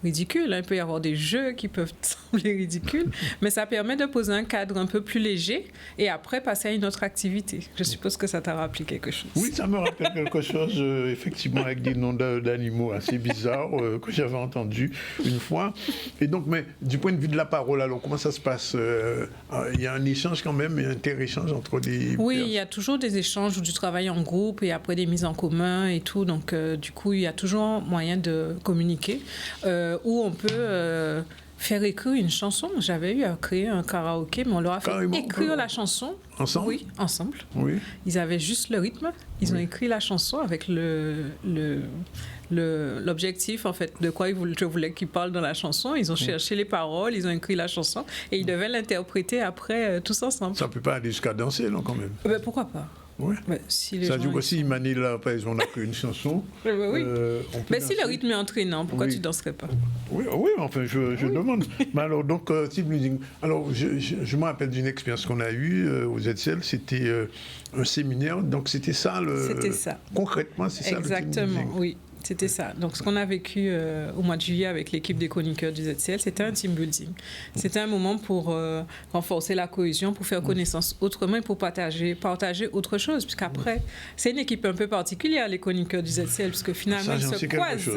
ridicule. Il peut y avoir des jeux qui peuvent sembler ridicules. Mais ça permet de poser un cadre un peu plus léger et après passer à une autre activité. Je suppose que ça t'a rappelé quelque chose. Oui, ça me rappelle quelque chose, effectivement, avec des noms d'animaux assez bizarres que j'avais entendu une fois. Et donc, mais du point de vue de la parole, alors comment ça se passe? Il y a un échange quand même, un inter-échange entre les... Oui, il y a toujours des échanges ou du travail en groupe et après des mises en commun et tout. Donc, du coup, il y a toujours moyen de communiquer où on peut... faire écrire une chanson. J'avais eu à créer un karaoké, mais on leur a fait écrire la chanson. Ensemble? Oui, ensemble. Oui. Ils avaient juste le rythme. Ils ont écrit la chanson avec l'objectif, en fait, de quoi je voulais qu'ils parlent dans la chanson. Ils ont cherché les paroles, ils ont écrit la chanson et ils devaient l'interpréter après tous ensemble. Ça ne peut pas aller jusqu'à danser, non, quand même? Pourquoi pas? Oui. Si ça dit aussi, Manila, par exemple, on a créé une chanson. Oui. Mais si le rythme est entraînant, pourquoi tu ne danserais pas? Oui, enfin, je demande. Mais alors, donc, team building. Alors, je me rappelle d'une expérience qu'on a eue au ZCL, c'était un séminaire. Donc, c'était ça, C'était ça. Concrètement, c'est ça, le team building. Exactement, oui. C'était ça. Donc, ce qu'on a vécu au mois de juillet avec l'équipe des chroniqueurs du ZCL, c'était un team building. C'était un moment pour renforcer la cohésion, pour faire connaissance autrement et pour partager autre chose. Puisqu'après, c'est une équipe un peu particulière, les chroniqueurs du ZCL, puisque finalement, ils se croisent.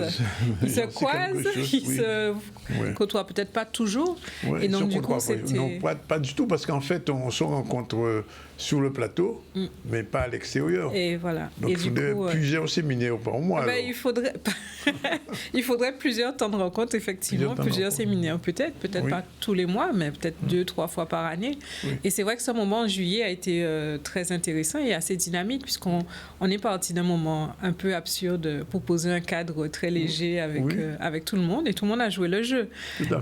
Ils se croisent, ils se côtoient peut-être pas toujours. Et donc, du coup, c'était... Non, pas du tout, parce qu'en fait, on se rencontre sur le plateau, mais pas à l'extérieur. Et voilà. Donc, il faudrait plusieurs séminaires par mois. Il faudrait plusieurs temps de rencontre, effectivement, plusieurs séminaires. Peut-être pas tous les mois, mais peut-être 2-3 fois par année. Oui. Et c'est vrai que ce moment en juillet a été très intéressant et assez dynamique, puisqu'on est parti d'un moment un peu absurde pour poser un cadre très léger avec tout le monde, et tout le monde a joué le jeu.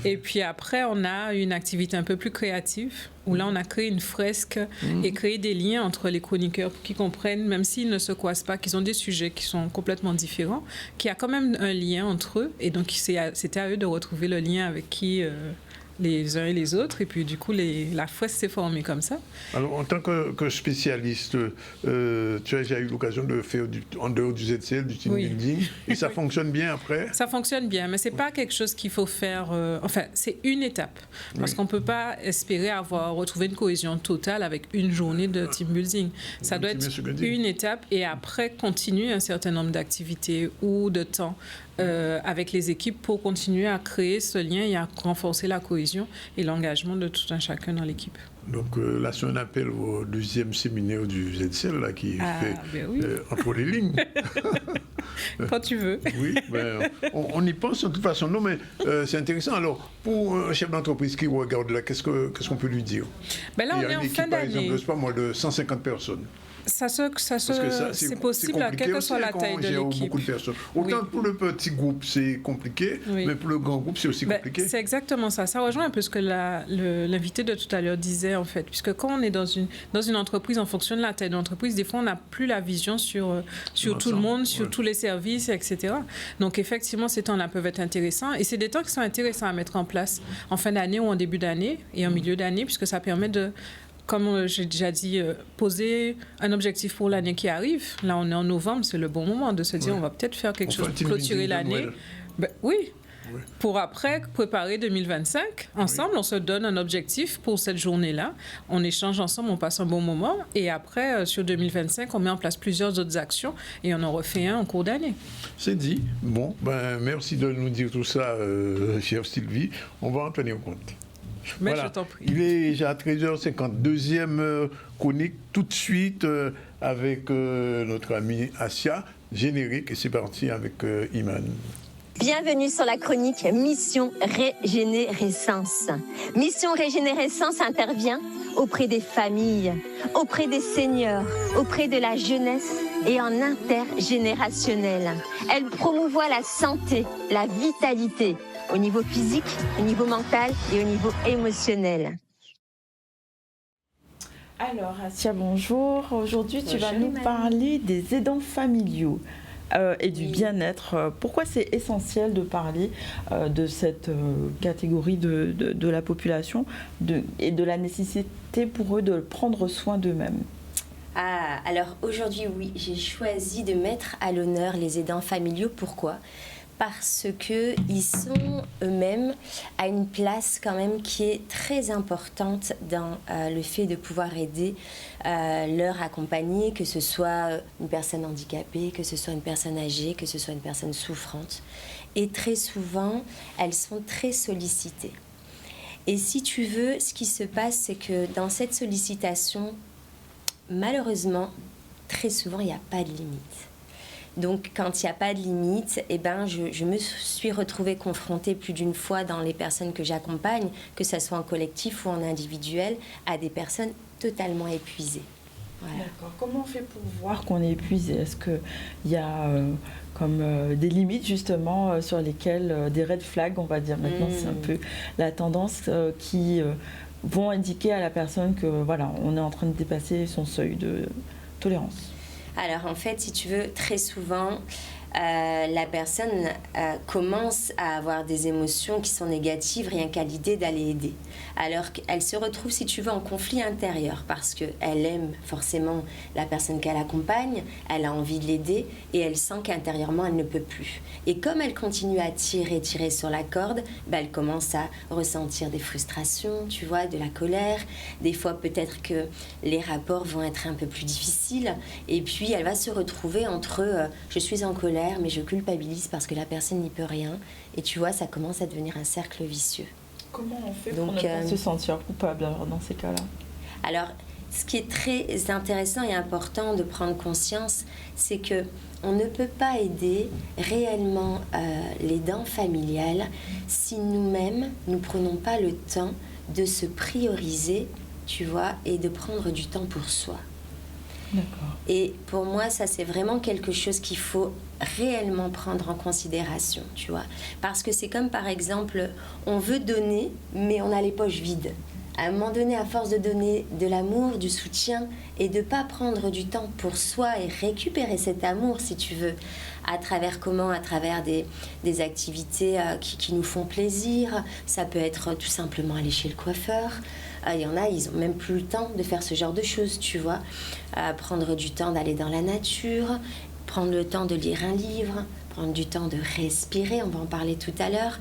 Et puis après, on a une activité un peu plus créative, où là, on a créé une fresque et créé des liens entre les chroniqueurs pour qu'ils comprennent, même s'ils ne se croisent pas, qu'ils ont des sujets qui sont complètement différents, qu'il y a quand même un lien entre eux. Et donc, c'était à eux de retrouver le lien avec qui... les uns et les autres, et puis du coup, la fresque s'est formée comme ça. Alors, en tant que spécialiste, tu as déjà eu l'occasion de faire en dehors du ZCL, du team building, et ça fonctionne bien après? Ça fonctionne bien, mais c'est pas quelque chose qu'il faut faire... enfin, c'est une étape, parce qu'on peut pas espérer retrouver une cohésion totale avec une journée de team building. Ça doit être une étape, et après, continuer un certain nombre d'activités ou de temps avec les équipes pour continuer à créer ce lien et à renforcer la cohésion et l'engagement de tout un chacun dans l'équipe. Donc là, c'est un appel au deuxième séminaire du ZCL là, qui fait oui. entre les lignes. Quand tu veux. Oui, ben, on y pense de toute façon. Non, mais c'est intéressant. Alors, pour un chef d'entreprise qui regarde là, qu'est-ce qu'on peut lui dire? Ben là, on est en fin d'année. Par exemple, je sais pas moi, de 150 personnes. C'est possible, quelle que soit la taille de l'équipe. Beaucoup de personnes. Autant pour le petit groupe, c'est compliqué, mais pour le grand groupe, c'est aussi compliqué. C'est exactement ça. Ça rejoint un peu ce que l'invité de tout à l'heure disait, en fait. Puisque quand on est dans une entreprise, en fonction de la taille de l'entreprise, des fois, on n'a plus la vision sur tout le monde, sur tous les services, etc. Donc, effectivement, ces temps-là peuvent être intéressants. Et c'est des temps qui sont intéressants à mettre en place en fin d'année ou en début d'année et en milieu d'année, puisque ça permet de, comme j'ai déjà dit, poser un objectif pour l'année qui arrive. Là, on est en novembre, c'est le bon moment de se dire on va peut-être faire quelque chose pour clôturer l'année. Oui. Pour après préparer 2025. Ensemble, on se donne un objectif pour cette journée-là. On échange ensemble, on passe un bon moment. Et après, sur 2025, on met en place plusieurs autres actions et on en refait un en cours d'année. C'est dit. Bon, merci de nous dire tout ça, chère Sylvie. On va en tenir compte. Mais voilà. Je t'en prie. Il est déjà à 13h50. Deuxième chronique tout de suite avec notre amie Asia. Générique, et c'est parti avec Iman. Bienvenue sur la chronique Mission Régénérescence. Mission Régénérescence intervient auprès des familles, auprès des seniors, auprès de la jeunesse et en intergénérationnel. Elle promouvoit la santé, la vitalité, au niveau physique, au niveau mental et au niveau émotionnel. Alors, Asia, bonjour. Aujourd'hui, tu vas nous parler des aidants familiaux et du bien-être. Pourquoi c'est essentiel de parler de cette catégorie de la population et de la nécessité pour eux de prendre soin d'eux-mêmes? Alors aujourd'hui, oui, j'ai choisi de mettre à l'honneur les aidants familiaux. Pourquoi ? Parce qu'ils sont eux-mêmes à une place quand même qui est très importante dans le fait de pouvoir aider leur accompagné, que ce soit une personne handicapée, que ce soit une personne âgée, que ce soit une personne souffrante. Et très souvent, elles sont très sollicitées. Et si tu veux, ce qui se passe, c'est que dans cette sollicitation, malheureusement, très souvent, il n'y a pas de limite. Donc, quand il n'y a pas de limite, je me suis retrouvée confrontée plus d'une fois dans les personnes que j'accompagne, que ce soit en collectif ou en individuel, à des personnes totalement épuisées. Voilà. D'accord. Comment on fait pour voir qu'on est épuisé? Est-ce qu'il y a des limites justement sur lesquelles, des red flags, on va dire maintenant, c'est un peu la tendance qui vont indiquer à la personne que voilà, on est en train de dépasser son seuil de tolérance? Alors en fait, si tu veux, très souvent, la personne commence à avoir des émotions qui sont négatives rien qu'à l'idée d'aller aider. Alors qu'elle se retrouve, si tu veux, en conflit intérieur parce qu'elle aime forcément la personne qu'elle accompagne, elle a envie de l'aider et elle sent qu'intérieurement, elle ne peut plus. Et comme elle continue à tirer sur la corde, elle commence à ressentir des frustrations, tu vois, de la colère. Des fois, peut-être que les rapports vont être un peu plus difficiles. Et puis, elle va se retrouver entre je suis en colère, mais je culpabilise parce que la personne n'y peut rien. Et tu vois, ça commence à devenir un cercle vicieux. Comment on fait pour ne pas se sentir coupable dans ces cas-là? Alors, ce qui est très intéressant et important de prendre conscience, c'est que on ne peut pas aider réellement l'aidant familial si nous-mêmes, nous ne prenons pas le temps de se prioriser, tu vois, et de prendre du temps pour soi. D'accord. Et pour moi, ça, c'est vraiment quelque chose qu'il faut réellement prendre en considération, tu vois. Parce que c'est comme, par exemple, on veut donner, mais on a les poches vides. À un moment donné, à force de donner de l'amour, du soutien, et de ne pas prendre du temps pour soi et récupérer cet amour, si tu veux, à travers comment? À travers des activités qui nous font plaisir. Ça peut être tout simplement aller chez le coiffeur. Il y en a, ils n'ont même plus le temps de faire ce genre de choses, tu vois. Prendre du temps d'aller dans la nature, prendre le temps de lire un livre, prendre du temps de respirer, on va en parler tout à l'heure,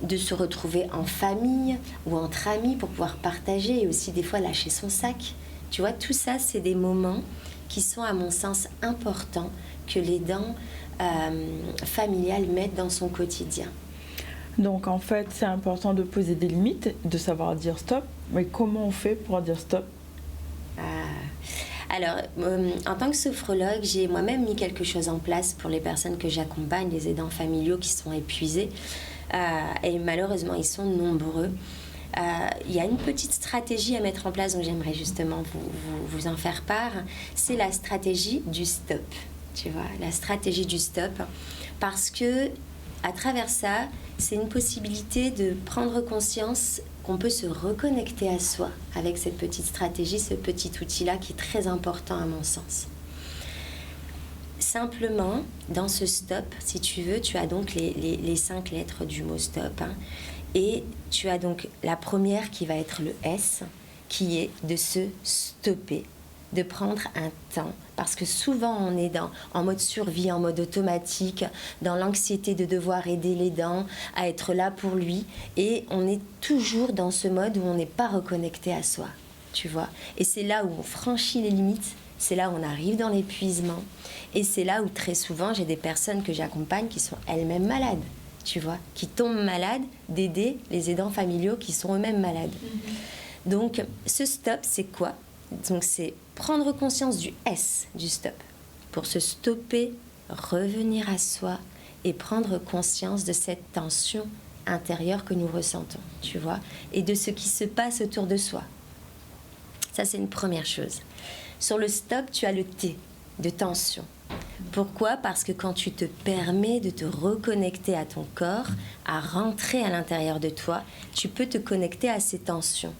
de se retrouver en famille ou entre amis pour pouvoir partager et aussi des fois lâcher son sac. Tu vois, tout ça, c'est des moments qui sont, à mon sens, importants que l'aidant familial mette dans son quotidien. Donc en fait, c'est important de poser des limites, de savoir dire stop. Mais comment on fait pour dire stop? Alors, en tant que sophrologue, j'ai moi-même mis quelque chose en place pour les personnes que j'accompagne, les aidants familiaux qui sont épuisés. Et malheureusement, ils sont nombreux. Il y a une petite stratégie à mettre en place dont j'aimerais justement vous en faire part. C'est la stratégie du stop. Tu vois, la stratégie du stop. Parce que, à travers ça, c'est une possibilité de prendre conscience qu'on peut se reconnecter à soi avec cette petite stratégie, ce petit outil-là qui est très important à mon sens. Simplement, dans ce stop, si tu veux, tu as donc les 5 lettres du mot stop. Hein, et tu as donc la première qui va être le S, qui est de se stopper, de prendre un temps. Parce que souvent, on est en mode survie, en mode automatique, dans l'anxiété de devoir aider l'aidant, à être là pour lui. Et on est toujours dans ce mode où on n'est pas reconnecté à soi, tu vois. Et c'est là où on franchit les limites, c'est là où on arrive dans l'épuisement. Et c'est là où très souvent, j'ai des personnes que j'accompagne qui sont elles-mêmes malades, tu vois, qui tombent malades d'aider les aidants familiaux qui sont eux-mêmes malades. Donc, ce stop, c'est quoi? Donc, c'est prendre conscience du S, du stop. Pour se stopper, revenir à soi et prendre conscience de cette tension intérieure que nous ressentons, tu vois, et de ce qui se passe autour de soi. Ça, c'est une première chose. Sur le stop, tu as le T, de tension. Pourquoi? Parce que quand tu te permets de te reconnecter à ton corps, à rentrer à l'intérieur de toi, tu peux te connecter à ces tensions.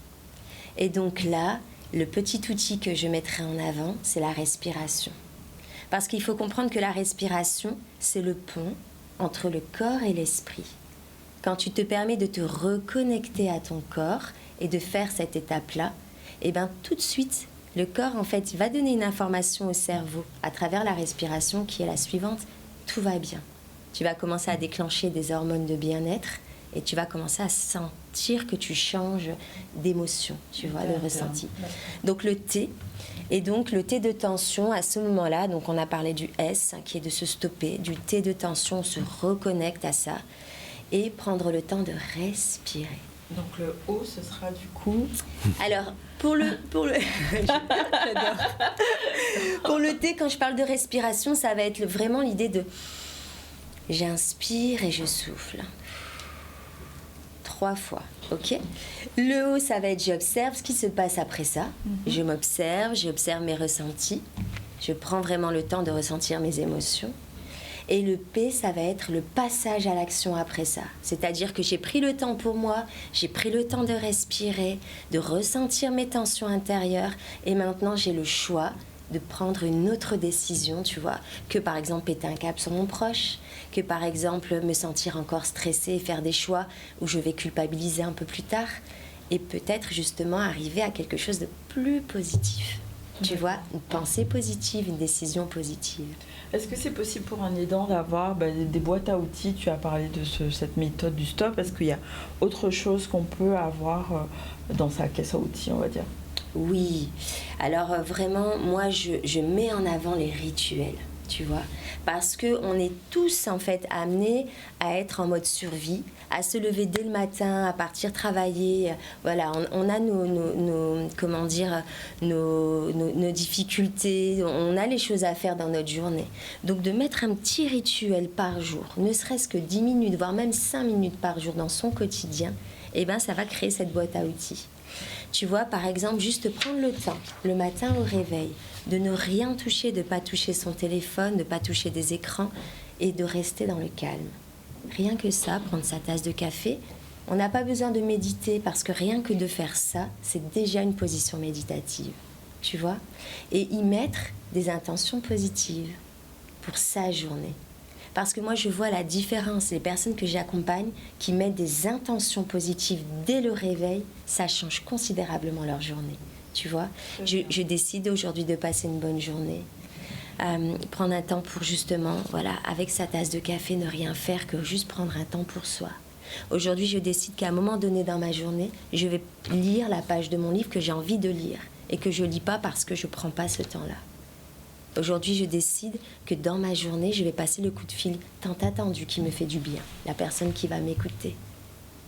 Et donc là, le petit outil que je mettrai en avant, c'est la respiration. Parce qu'il faut comprendre que la respiration, c'est le pont entre le corps et l'esprit. Quand tu te permets de te reconnecter à ton corps et de faire cette étape-là, eh bien tout de suite, le corps, en fait, il va donner une information au cerveau à travers la respiration qui est la suivante: tout va bien. Tu vas commencer à déclencher des hormones de bien-être et tu vas commencer à sentir que tu changes d'émotion, tu vois, de ressenti. Donc le T, et donc le T de tension, à ce moment-là, donc on a parlé du S, qui est de se stopper, du T de tension, on se reconnecte à ça, et prendre le temps de respirer. Donc le O, ce sera du coup... Alors, pour le T, quand je parle de respiration, ça va être vraiment l'idée de... J'inspire et je souffle. 3 fois, ok? Le O, ça va être j'observe ce qui se passe après ça. Je m'observe, j'observe mes ressentis. Je prends vraiment le temps de ressentir mes émotions. Et le P, ça va être le passage à l'action après ça. C'est-à-dire que j'ai pris le temps pour moi, j'ai pris le temps de respirer, de ressentir mes tensions intérieures. Et maintenant, j'ai le choix de prendre une autre décision, tu vois, que par exemple péter un câble sur mon proche, que par exemple me sentir encore stressée et faire des choix où je vais culpabiliser un peu plus tard, et peut-être justement arriver à quelque chose de plus positif. Tu vois, une pensée positive, une décision positive. Est-ce que c'est possible pour un aidant d'avoir des boîtes à outils? Tu as parlé de cette méthode du stop. Est-ce qu'il y a autre chose qu'on peut avoir dans sa caisse à outils, on va dire? Oui. Alors vraiment, moi, je mets en avant les rituels, tu vois. Parce qu'on est tous, en fait, amenés à être en mode survie, à se lever dès le matin, à partir travailler. Voilà, on a nos difficultés, on a les choses à faire dans notre journée. Donc de mettre un petit rituel par jour, ne serait-ce que 10 minutes, voire même 5 minutes par jour dans son quotidien, eh ben, ça va créer cette boîte à outils. Tu vois, par exemple, juste prendre le temps, le matin au réveil, de ne rien toucher, de ne pas toucher son téléphone, de ne pas toucher des écrans et de rester dans le calme. Rien que ça, prendre sa tasse de café, on n'a pas besoin de méditer parce que rien que de faire ça, c'est déjà une position méditative, tu vois. Et y mettre des intentions positives pour sa journée. Parce que moi, je vois la différence. Les personnes que j'accompagne qui mettent des intentions positives dès le réveil, ça change considérablement leur journée. Tu vois, je décide aujourd'hui de passer une bonne journée. Prendre un temps pour justement, voilà, avec sa tasse de café, ne rien faire que juste prendre un temps pour soi. Aujourd'hui, je décide qu'à un moment donné dans ma journée, je vais lire la page de mon livre que j'ai envie de lire et que je ne lis pas parce que je ne prends pas ce temps-là. Aujourd'hui, je décide que dans ma journée, je vais passer le coup de fil tant attendu qui me fait du bien, la personne qui va m'écouter.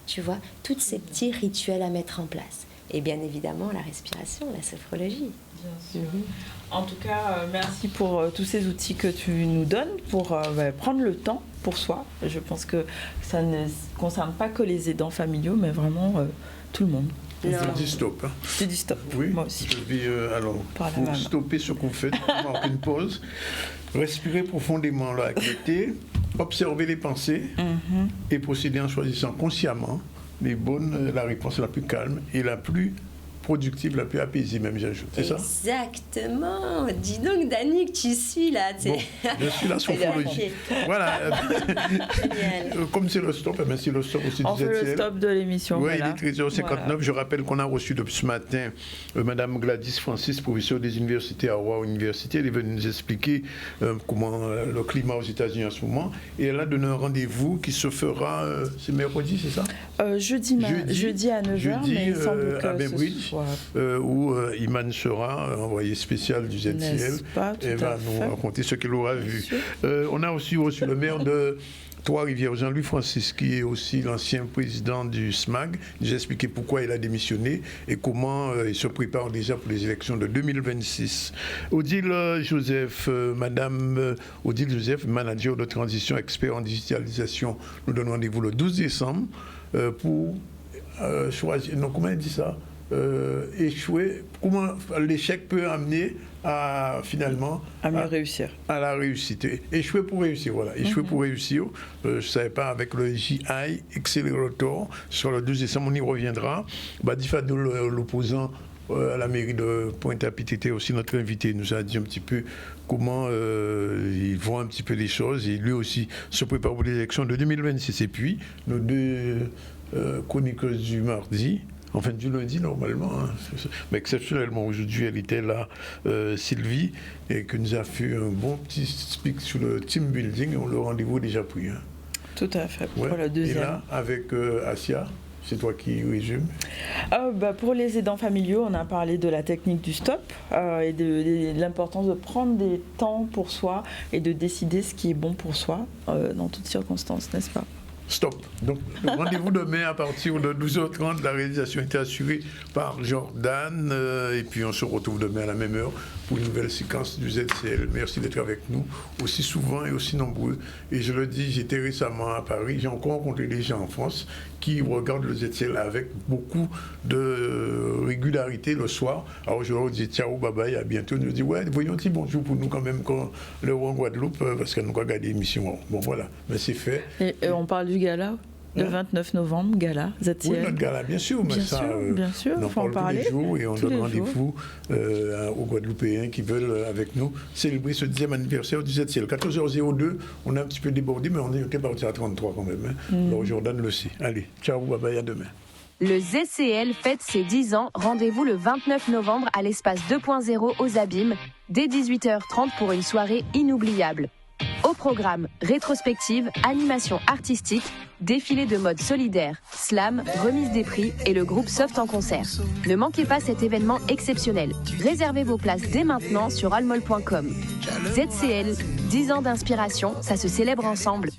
tu vois, tous ces petits rituels à mettre en place. Et bien évidemment, la respiration, la sophrologie. Bien sûr. En tout cas, merci pour tous ces outils que tu nous donnes pour prendre le temps pour soi. Je pense que ça ne concerne pas que les aidants familiaux, mais vraiment tout le monde. Je dis stop. Hein. Tu dis stop. Oui, moi aussi. Je dis, alors, pour stopper ce qu'on fait, marquer une pause, respirer profondément l'activité, observer les pensées et procéder en choisissant consciemment la réponse la plus calme et la plus productive, la plus apaisée même, j'ajoute. C'est ça? Exactement. Dis donc, Danick, tu suis là. Bon, je suis la sophrologie. Voilà. Comme c'est le stop, c'est le stop aussi du ZCL. On fait le stop de l'émission. Oui, voilà. il est 13h59. Voilà. Je rappelle qu'on a reçu depuis ce matin Madame Gladys Francis, professeure des universités à Rouen Université. Elle est venue nous expliquer comment le climat aux États-Unis en ce moment. Et elle a donné un rendez-vous qui se fera, c'est mercredi, c'est ça? Jeudi à 9h, mais il semble que ce soit... où Iman sera envoyé spécial du ZCL et va nous raconter ce qu'il aura vu. On a aussi reçu le maire de Trois-Rivières, Jean-Louis Francis, qui est aussi l'ancien président du SMAG. Il nous a expliqué pourquoi il a démissionné et comment il se prépare déjà pour les élections de 2026. Odile Joseph, Madame Odile Joseph, manager de transition, expert en digitalisation, nous donne rendez-vous le 12 décembre pour choisir. Non, comment elle dit ça? Échouer, comment l'échec peut amener à finalement réussir. À la réussite. Échouer pour réussir, voilà. Échouer pour réussir. Je ne savais pas, avec le JI Accelerator, sur le 12 décembre, on y reviendra. Badi Fadoul, l'opposant à la mairie de Pointe-à-Pitre, était aussi notre invité. Il nous a dit un petit peu comment ils voient un petit peu les choses. Et lui aussi se prépare pour les élections de 2026. Et puis, nos deux chroniqueuses du mardi, enfin du lundi normalement, hein. Mais exceptionnellement aujourd'hui elle était là, Sylvie, et que nous a fait un bon petit speak sur le team building, on le rendez-vous est déjà pris. Hein. Tout à fait, pour la deuxième. Et là, avec Asia, c'est toi qui résume. Pour les aidants familiaux, on a parlé de la technique du stop et de l'importance de prendre des temps pour soi et de décider ce qui est bon pour soi dans toutes circonstances, n'est-ce pas? Stop. Donc, rendez-vous demain à partir de 12h30. La réalisation était assurée par Jordan. Et puis, on se retrouve demain à la même heure pour une nouvelle séquence du ZCL. Merci d'être avec nous aussi souvent et aussi nombreux. Et je le dis, j'étais récemment à Paris. J'ai encore rencontré des gens en France qui regardent le ZCL avec beaucoup de régularité le soir. Alors, je leur dis ciao, bye bye, à bientôt. Ils nous disent, ouais, voyons un petit bonjour pour nous quand même quand le en Guadeloupe, parce qu'elle nous a regardé l'émission. Bon, voilà, mais c'est fait. Et on parle du gala le 29 novembre, gala ZCL. Oui, notre gala, bien sûr, mais bien sûr, on en parle tous les jours et on donne rendez-vous aux Guadeloupéens qui veulent, avec nous, célébrer ce 10e anniversaire du ZCL. 14h02, on a un petit peu débordé, mais on était parti à 33 quand même. Hein. Alors Jordan le sait. Allez, ciao, bye bye, à demain. Le ZCL fête ses 10 ans. Rendez-vous le 29 novembre à l'espace 2.0 aux Abîmes, dès 18h30 pour une soirée inoubliable. Au programme, rétrospective, animation artistique, défilé de mode solidaire, slam, remise des prix et le groupe Soft en concert. Ne manquez pas cet événement exceptionnel. Réservez vos places dès maintenant sur almol.com. ZCL, 10 ans d'inspiration, ça se célèbre ensemble.